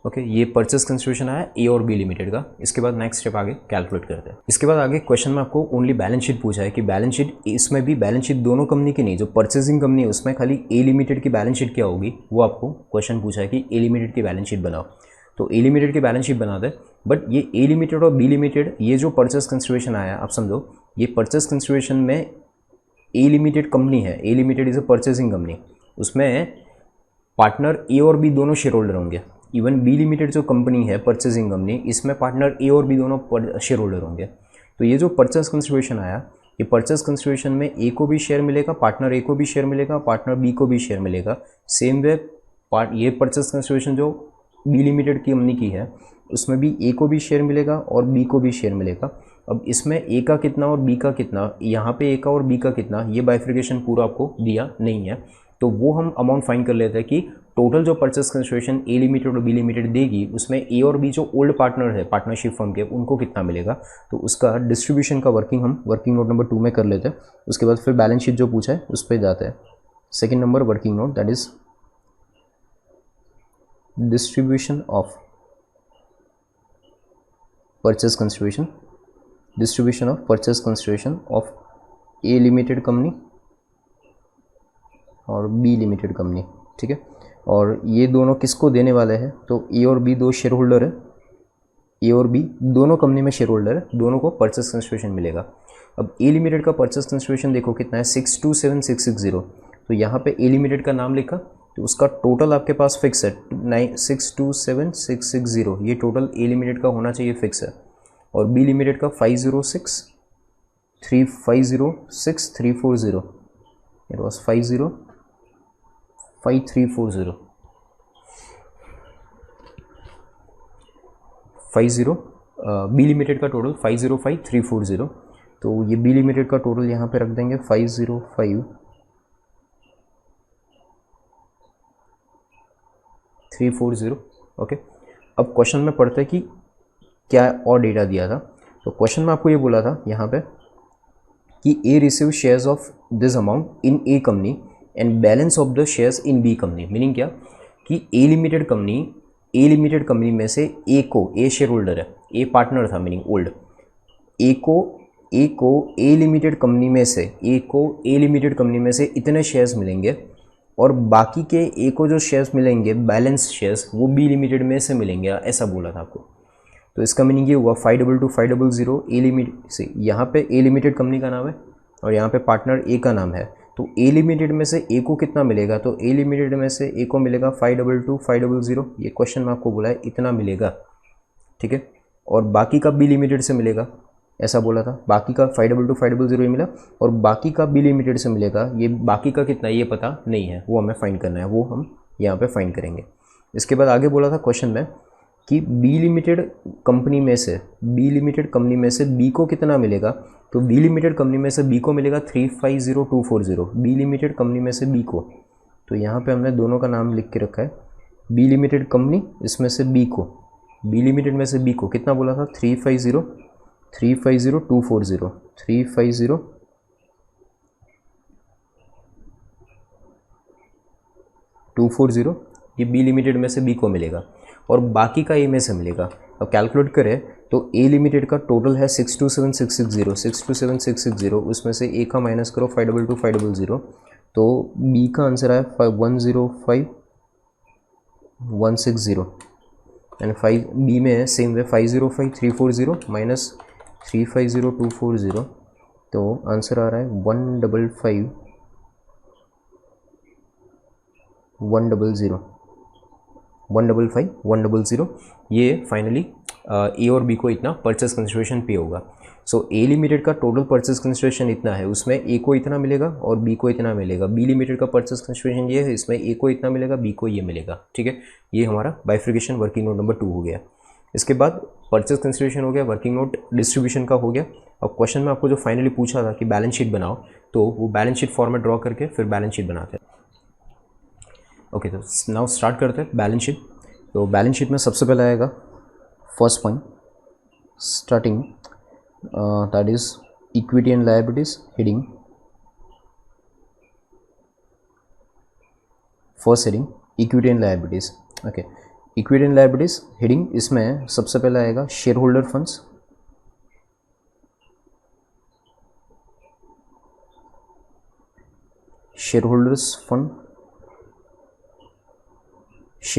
Okay, ये परचेस कंसिडरेशन आया ए और बी लिमिटेड का। इसके बाद नेक्स्ट स्टेप आगे कैलकुलेट करते हैं। इसके बाद आगे क्वेश्चन में आपको ओनली बैलेंस शीट पूछा है कि बैलेंस शीट, इसमें भी बैलेंस शीट दोनों कंपनी की नहीं, जो परचेसिंग कंपनी है उसमें खाली ए लिमिटेड की बैलेंस शीट क्या होगी वो आपको क्वेश्चन पूछा है कि ए लिमिटेड की बैलेंस शीट बनाओ। तो ए लिमिटेड की बैलेंस शीट बना दे, बट ये ए लिमिटेड और बी लिमिटेड, ये जो परचेस कंसिडरेशन आया आप समझो, ये परचेस कंसिडरेशन में ए लिमिटेड कंपनी है, A limited is a purchasing company, उसमें पार्टनर ए और बी दोनों शेयर होल्डर होंगे। इवन बी लिमिटेड जो कंपनी है परचेजिंग कंपनी, इसमें पार्टनर ए और बी दोनों शेयर होल्डर होंगे। तो ये जो परचेस कंसिडरेशन आया, ये परचेस कंसिडरेशन में ए को भी शेयर मिलेगा, पार्टनर ए को भी शेयर मिलेगा, पार्टनर बी को भी शेयर मिलेगा। सेम वे ये परचेस कंसिडरेशन जो बी लिमिटेड की कंपनी की है उसमें भी ए को भी शेयर मिलेगा और बी को भी शेयर मिलेगा। अब इसमें ए का कितना और बी का कितना, यहाँ पे ए का और बी का कितना, ये बाइफिकेशन पूरा आपको दिया नहीं है। तो वो हम अमाउंट फाइंड कर लेते हैं कि टोटल जो परचेस कंसिडरेशन ए लिमिटेड और बी लिमिटेड देगी उसमें ए और बी जो ओल्ड पार्टनर है पार्टनरशिप फर्म के, उनको कितना मिलेगा। तो उसका डिस्ट्रीब्यूशन का वर्किंग हम वर्किंग नोट नंबर 2 में कर लेते हैं। उसके बाद फिर बैलेंस शीट जो पूछा है उस पर जाते हैं। Second number working note, that is distribution of purchase consideration, distribution of purchase consideration of A limited company और बी लिमिटेड कंपनी, ठीक है। और ये दोनों किसको देने वाले हैं, तो ए और बी दो शेयर होल्डर है, ए और बी दोनों कंपनी में शेयर होल्डर है, दोनों को परचेस कंसिडरेशन मिलेगा। अब ए लिमिटेड का परचेस कंसिडरेशन देखो कितना है, 627,660। तो यहाँ पे ए लिमिटेड का नाम लिखा, तो उसका टोटल आपके पास फिक्स है 627,660, ये टोटल ए लिमिटेड का होना चाहिए फिक्स है। और बी लिमिटेड का 506,340, इट वॉज 50,5340, 50 बी लिमिटेड का टोटल 505,340। तो ये बी लिमिटेड का टोटल यहाँ पे रख देंगे 505,340, ओके। अब क्वेश्चन में पढ़ते हैं कि क्या और डेटा दिया था। तो क्वेश्चन में आपको ये बोला था यहाँ पे कि A receive shares of this amount in A company and balance of the shares in B company. Meaning क्या कि ए लिमिटेड कंपनी में से ए को, ए शेयर होल्डर है, ए पार्टनर था मीनिंग ओल्ड, ए को ए लिमिटेड कंपनी में से इतने शेयर्स मिलेंगे और बाकी के ए को जो शेयर्स मिलेंगे बैलेंस शेयर्स वो बी लिमिटेड में से मिलेंगे, ऐसा बोला था आपको। तो इसका मीनिंग ये हुआ 522,500 ए लिमिटेड से, यहाँ पे ए लिमिटेड कंपनी का नाम है और यहाँ पे पार्टनर ए का नाम है। तो ए लिमिटेड में से ए को कितना मिलेगा, तो ए लिमिटेड में से ए को मिलेगा 522,500, ये क्वेश्चन में आपको बोला है इतना मिलेगा, ठीक है। और बाकी का बी लिमिटेड से मिलेगा, ऐसा बोला था, बाकी का 522,500 मिला और बाकी का बी लिमिटेड से मिलेगा, ये बाकी का कितना ये पता नहीं है, वो हमें फाइंड करना है, वो हम यहाँ पे फाइंड करेंगे। इसके बाद आगे बोला था क्वेश्चन में कि बी लिमिटेड कंपनी में से बी को कितना मिलेगा, तो बी लिमिटेड कंपनी में से बी को मिलेगा 350,240, बी लिमिटेड कंपनी में से बी को। तो यहाँ पे हमने दोनों का नाम लिख के रखा है, बी लिमिटेड कंपनी, इसमें से बी को, बी लिमिटेड में से बी को कितना बोला था 350,240, ये बी लिमिटेड में से बी को मिलेगा और बाकी का ए में से मिलेगा। अब कैलकुलेट करें तो ए लिमिटेड का टोटल है 627,660, उसमें से ए का माइनस करो 522,500, तो बी का आंसर आया 105,160 एंड 5 बी में है सेम वे 505,340 माइनस 350,240, तो आंसर आ रहा है 155,100। ये फाइनली ए और बी को इतना परचेस कंसिडरेशन पे होगा। सो ए लिमिटेड का टोटल परचेस कंसिडरेशन इतना है, उसमें ए को इतना मिलेगा और बी को इतना मिलेगा। बी लिमिटेड का परचेस कंसिडरेशन ये है, इसमें ए को इतना मिलेगा, बी को ये मिलेगा, ठीक है। ये हमारा बाइफिकेशन वर्किंग नोट नंबर 2 हो गया। इसके बाद परचेस कंसिडरेशन हो गया, वर्किंग नोट डिस्ट्रीब्यूशन का हो गया। अब क्वेश्चन में आपको जो फाइनली पूछा था कि बैलेंस शीट बनाओ, तो वो बैलेंस शीट फॉर्मेट ड्रॉ करके फिर बैलेंस शीट बनाते हैं। ओके, तो नाउ स्टार्ट करते हैं बैलेंस शीट। तो बैलेंस शीट में सबसे पहले आएगा first point starting, that is equity and liabilities heading. First heading equity and liabilities, okay. Equity and liabilities heading, इसमें सबसे पहले आएगा share holder funds, share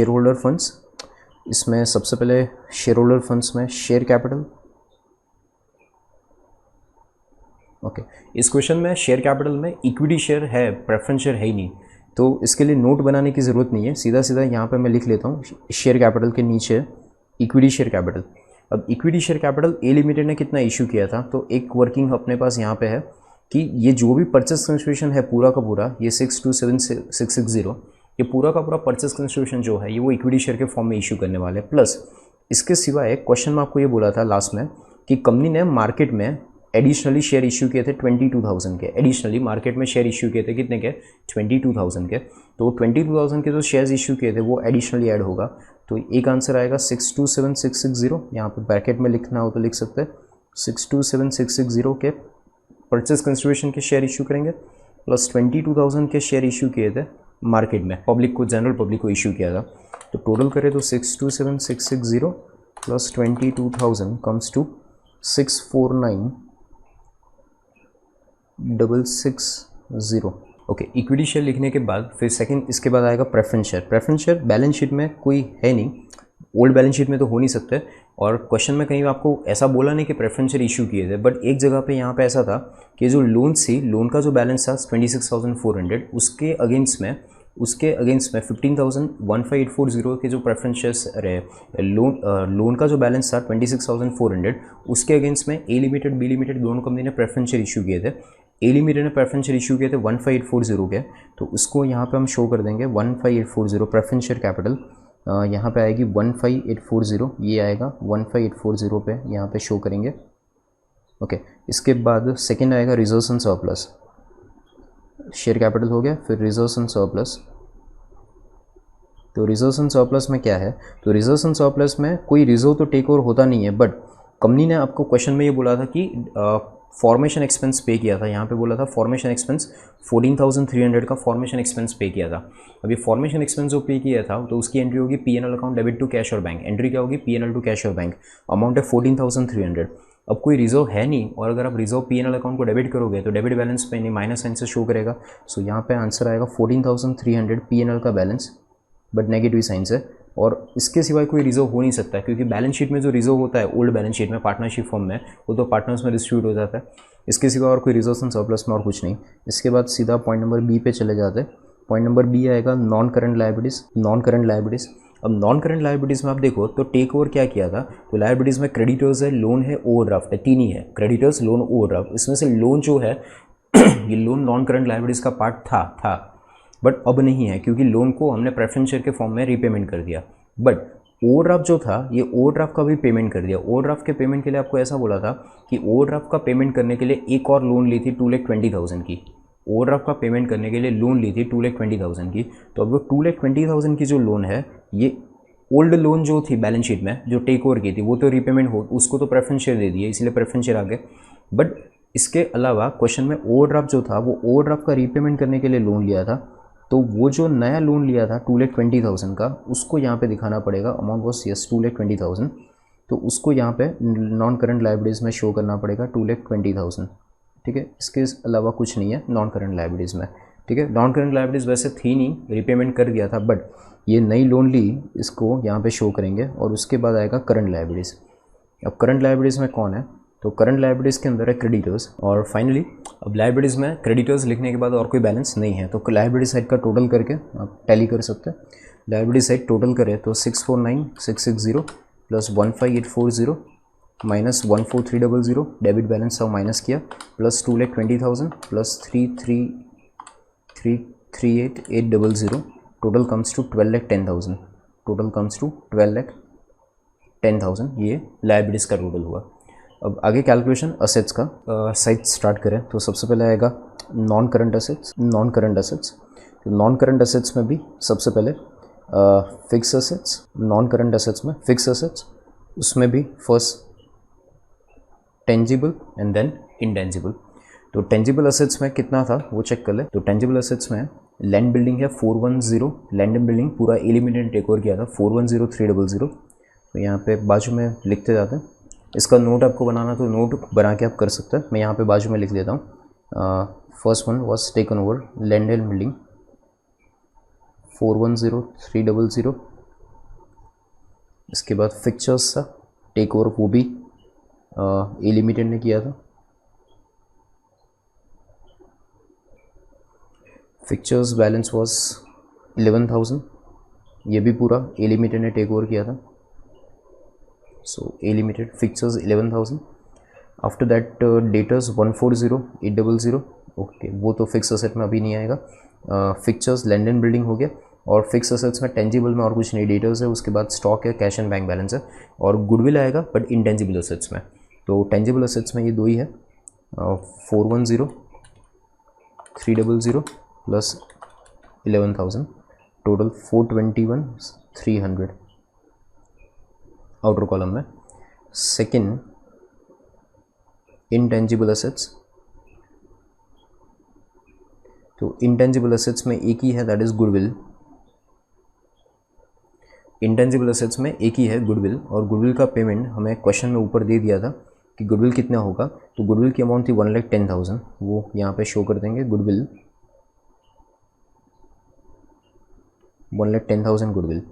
holder funds. इसमें सबसे पहले शेयर होल्डर फंड्स में शेयर कैपिटल, ओके। इस question में शेयर कैपिटल में इक्विटी शेयर है, प्रेफरेंस शेयर है ही नहीं, तो इसके लिए नोट बनाने की ज़रूरत नहीं है, सीधा सीधा यहाँ पे मैं लिख लेता हूँ शेयर कैपिटल के नीचे इक्विटी शेयर कैपिटल। अब equity share capital A limited ने कितना इशू किया था, तो एक वर्किंग अपने पास यहाँ पे है कि ये जो भी परचेस कंसिडरेशन है पूरा का पूरा, ये 627660, ये पूरा का पूरा परचेस कंसिडरेशन जो है ये वो इक्विटी शेयर के फॉर्म में इशू करने वाले हैं। प्लस इसके सिवाय क्वेश्चन में आपको ये बोला था लास्ट में कि कंपनी ने मार्केट में एडिशनली शेयर इशू किए थे 22,000 के, एडिशनली मार्केट में शेयर इशू किए थे कितने के, 22,000 के। तो 22,000 के जो शेयर्स इशू किए थे वो एडिशनली ऐड होगा। तो एक आंसर आएगा 627660, यहाँ पे ब्रैकेट में लिखना हो तो लिख सकते हैं 627660 के परचेस कंसिडरेशन के शेयर इशू करेंगे, प्लस 22,000 के शेयर इशू किए थे मार्केट में, पब्लिक को, जनरल पब्लिक को इशू किया था। तो टोटल करें तो 627660 plus 22,000 comes to 649,660। Okay, equity share लिखने के बाद फिर सेकंड इसके बाद आएगा preference share. Preference share balance sheet में कोई है नहीं, ओल्ड बैलेंस शीट में तो हो नहीं सकते, और क्वेश्चन में कहीं आपको ऐसा बोला नहीं कि प्रेफरेंस शेयर इशू किए थे, बट एक जगह पे यहाँ पे ऐसा था कि जो लोन थी, लोन का जो बैलेंस था 26,400, उसके अगेंस्ट में 15,15,840 के जो प्रेफरेंस शेयर्स रहे, लोन का जो बैलेंस था 26,400, उसके अगेंस्ट में ए लिमिटेड बी लिमिटेड दोनों कंपनी ने प्रेफरेंस शेयर इशू किए थे। ए लिमिटेड ने प्रेफरेंस शेयर इशू किए थे 15,840 के, तो उसको यहाँ पे हम शो कर देंगे 15,840 प्रेफरेंस शेयर कैपिटल, यहाँ पे आएगी 15,840, ये आएगा 15,840 पे यहाँ पे शो करेंगे। ओके, इसके बाद सेकंड आएगा reserves and surplus. Share capital हो गया, फिर रिजर्व्स एंड सरप्लस। तो रिजर्व्स एंड सरप्लस में क्या है, तो रिजर्व्स एंड सरप्लस में कोई रिजर्व तो टेक ओवर होता नहीं है, बट कंपनी ने आपको क्वेश्चन में ये बोला था कि फॉर्मेशन एक्सपेंस पे किया था, यहाँ पे बोला था फॉर्मेशन एक्सपेंस 14,300 का फॉर्मेशन एक्सपेंस पे किया था। अभी फॉर्मेशन एक्सपेंस जो पे किया था तो उसकी एंट्री होगी PNL account debit to cash और बैंक, एंट्री क्या होगी पीएनएल टू कैश और बैंक, अमाउंट है 14,300। अब कोई रिजर्व है नहीं, और अगर आप रिजर्व पीएनएल अकाउंट को डेबिट करोगे तो डेबिट बैलेंस पे नहीं माइनस साइन से शो करेगा। सो यहाँ पे आंसर आएगा 14,300 पीएनएल का बैलेंस, बट नेगेटिव साइन से, और इसके सिवाय कोई रिजर्व हो नहीं सकता, क्योंकि बैलेंस शीट में जो रिजर्व होता है ओल्ड बैलेंस शीट में पार्टनरशिप फॉर्म में, वो तो पार्टनर्स में डिस्ट्रीब्यूट हो जाता है। इसके सिवा और कोई रिजर्व्स एंड सरप्लस में और कुछ नहीं। इसके बाद सीधा पॉइंट नंबर बी पे चले जाते हैं। पॉइंट नंबर बी आएगा non current liabilities. Non current liabilities, अब नॉन करंट लायबिलिटीज़ में आप देखो तो टेक ओवर क्या किया था, तो लायबिलिटीज़ में क्रेडिटर्स है, लोन है, ओवरड्राफ्ट है, तीन ही है, क्रेडिटर्स, लोन, ओवरड्राफ्ट। इसमें से लोन जो है ये लोन नॉन करंट लायबिलिटीज़ का पार्ट था बट अब नहीं है, क्योंकि लोन को हमने प्रेफरेंस शेयर के फॉर्म में रीपेमेंट कर दिया। बट ओवरड्राफ्ट जो था ये ओवरड्राफ्ट का भी पेमेंट कर दिया। ओवरड्राफ्ट के पेमेंट के लिए आपको ऐसा बोला था कि ओवरड्राफ्ट का पेमेंट करने के लिए एक और लोन ली थी 2,20,000 की, ओवरड्राफ्ट का पेमेंट करने के लिए लोन ली थी 2,20,000 की। तो अब वो 2,20,000 की जो लोन है, ये ओल्ड लोन जो थी बैलेंस शीट में जो टेक ओवर की थी वो तो रीपेमेंट हो, उसको तो प्रेफरेंस शेयर दे दिए, इसलिए प्रेफरेंस शेयर आ गए। बट इसके अलावा क्वेश्चन में ओवरड्राफ्ट जो था वो ओवरड्राफ्ट का रीपेमेंट करने के लिए लोन लिया था, तो वो जो नया लोन लिया था 2,20,000 का, उसको यहाँ पे दिखाना पड़ेगा। अमाउंट वॉज यस 2,20,000, तो उसको यहाँ पे नॉन करंट लायबिलिटीज़ में शो करना पड़ेगा 2,20,000। ठीक है, इसके अलावा कुछ नहीं है नॉन करंट लायबिलिटीज़ में। ठीक है, नॉन करंट लायबिलिटीज़ वैसे थी नहीं, रिपेमेंट कर दिया था, बट ये नई लोन ली, इसको यहाँ पे शो करेंगे। और उसके बाद आएगा करंट लायबिलिटीज़। अब करंट लायबिलिटीज़ में कौन है, तो करंट लायबिलिटीज़ के अंदर है क्रेडिटर्स, और फाइनली अब लायबिलिटीज़ में क्रेडिटर्स लिखने के बाद और कोई बैलेंस नहीं है, तो लायबिलिटी साइड का टोटल करके आप टैली कर सकते हैं। लायबिलिटी साइड टोटल करें तो 649,660 प्लस 15,840 माइनस 14,300, डेबिट बैलेंस सब माइनस किया, plus 2,20,000 plus 3,38,800, total comes to 12,10,000। Total comes to 12,10,000, ये लायबिलिटीज़ का टोटल हुआ। अब आगे कैलकुलेशन असेट्स का साइड स्टार्ट करें तो सबसे पहले आएगा non current assets. Non current assets, तो नॉन करंट असेट्स में भी सबसे पहले fix assets, non current assets में फिक्स असेट्स, उसमें भी first tangible and then intangible. तो टेंजिबल असेट्स में कितना था वो चेक कर ले। तो टेंजिबल असेट्स में लैंड बिल्डिंग है 410, लैंड एंड बिल्डिंग पूरा ए लिमिटेड टेक ओवर किया था 410,300। तो यहाँ पे बाजू में लिखते जाते हैं, इसका नोट आपको बनाना तो नोट बना के आप कर सकते हैं, मैं यहाँ पे बाजू में लिख देता हूँ। First one was taken over land and building 410,300। इसके बाद फिक्चर्स था टेक ओवर, वो भी ए लिमिटेड ने किया था फिक्चर्स बैलेंस वॉज 11,000, ये भी पूरा ए लिमिटेड ने टेक ओवर किया था. So A limited fixtures 11,000. After that debtors 140,800. Okay, वो तो फिक्स असेट में अभी नहीं आएगा. फिक्चर्स लैंड एंड बिल्डिंग हो गया. और फिक्स असेट्स में टेंजिबल में और कुछ नहीं, डेटर्स है, उसके बाद स्टॉक है, कैश एंड बैंक बैलेंस है, और गुडविल आएगा बट इंटेंजिबल असेट्स में. तो टेंजिबल असेट्स में ये दो ही है, 410,300 प्लस 11,000, टोटल 421,300 आउटर कॉलम में. Second, intangible assets. तो इंटेंजिबल असेट्स में एक ही है, that is goodwill. Intangible assets में एक ही है, गुडविल. और गुडविल का पेमेंट हमें क्वेश्चन में ऊपर दे दिया था कि गुडविल कितना होगा. तो गुडविल की अमाउंट थी 1,10,000, वो यहाँ पे शो कर देंगे. Goodwill 1,10,000 goodwill.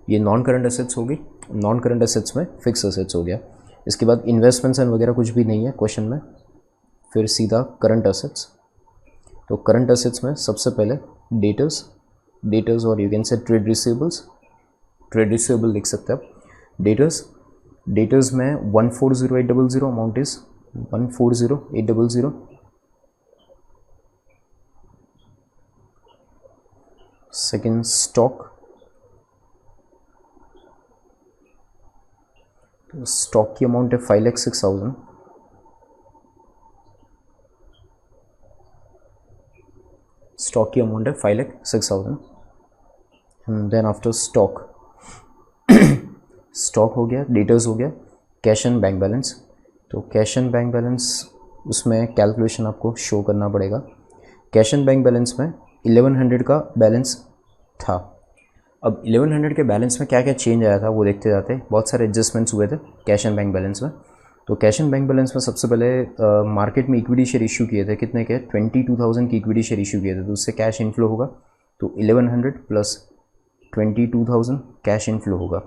ये नॉन करंट असेट्स होगी. नॉन करंट असेट्स में फिक्स असेट्स हो गया. इसके बाद इन्वेस्टमेंट्स एंड वगैरह कुछ भी नहीं है क्वेश्चन में. फिर सीधा करंट असेट्स. तो करंट असेट्स में सबसे पहले डेटर्स और यू कैन से ट्रेड रिसीवेबल्स. ट्रेड रिसीवेबल लिख सकते हैं आप. डेटर्स में 140,800 अमाउंट इज 140,800. Second, stock. तो स्टॉक की अमाउंट है 5,06,000. स्टॉक की अमाउंट है 5,06,000. एंड देन आफ्टर स्टॉक हो गया, डेटर्स हो गया, कैश एंड बैंक बैलेंस. तो कैश एंड बैंक बैलेंस उसमें कैलकुलेशन आपको शो करना पड़ेगा. कैश एंड बैंक बैलेंस में 1100 का बैलेंस था. अब 1100 के बैलेंस में क्या क्या चेंज आया था वो देखते जाते. बहुत सारे एडजस्टमेंट्स हुए थे कैश एंड बैंक बैलेंस में. तो कैश एंड बैंक बैलेंस में सबसे पहले मार्केट में इक्विटी शेयर इशू किए थे. कितने के? 22,000 की इक्विटी शेयर इशू किए थे. तो उससे कैश इनफ्लो होगा. तो 1100 प्लस 22,000 कैश इनफ्लो होगा.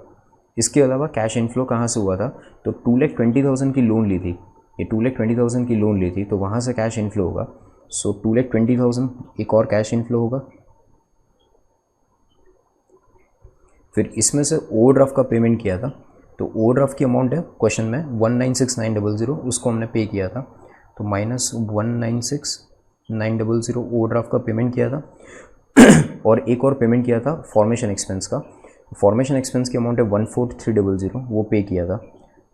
इसके अलावा कैश इनफ्लो कहाँ से हुआ था? तो 2,20,000 की लोन ली थी. ये 2,20,000 की लोन ली थी, तो वहाँ से कैश इनफ्लो होगा. सो 2,20,000 एक और कैश इनफ्लो होगा. फिर इसमें से ओवरड्राफ्ट का पेमेंट किया था. तो ओवरड्राफ्ट की अमाउंट है क्वेश्चन में 196,900, उसको हमने पे किया था. तो माइनस 196,900 ओवरड्राफ्ट का पेमेंट किया था. और एक और पेमेंट किया था फॉर्मेशन एक्सपेंस का. फॉर्मेशन एक्सपेंस की अमाउंट है 14,300, वो पे किया था.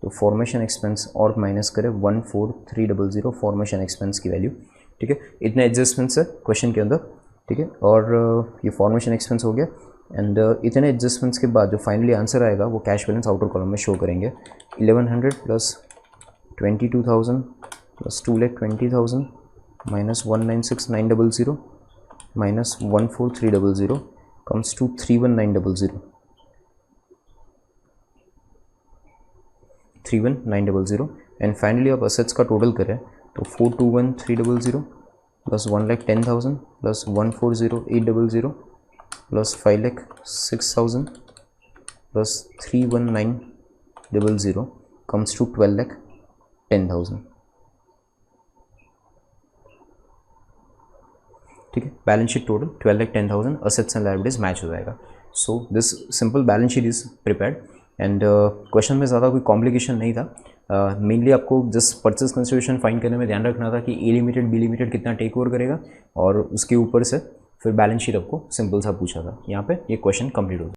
तो फॉर्मेशन एक्सपेंस और माइनस करें 14,300 फॉर्मेशन एक्सपेंस की वैल्यू. ठीक है, इतने एडजस्टमेंट्स है क्वेश्चन के अंदर. ठीक है, और ये फॉर्मेशन एक्सपेंस हो गया. एंड इतने एडजस्टमेंट्स के बाद जो फाइनली आंसर आएगा वो कैश बैलेंस आउटर कॉलम में शो करेंगे. 1100 plus 22,000 plus 2,20,000 minus 196,900 minus 14,300 comes to 31,900. 31,900. And finally आप असेट्स का टोटल करें तो 421,300 plus 1,10,000 plus 140,800 plus 5,06,000 plus 31,900 comes to 12,10,000. ठीक है, balance sheet total 12,10,000. Assets and liabilities match हो जाएगा. So this simple balance sheet is prepared. And question में ज़्यादा कोई कॉम्प्लिकेशन नहीं था. मेनली आपको जस्ट परचेज कंसिडरेशन फाइंड करने में ध्यान रखना था कि ए लिमिटेड बी लिमिटेड कितना टेक ओवर करेगा, और उसके ऊपर से फिर बैलेंस शीट आपको सिंपल सा पूछा था. यहाँ पे ये क्वेश्चन कंप्लीट हो गया.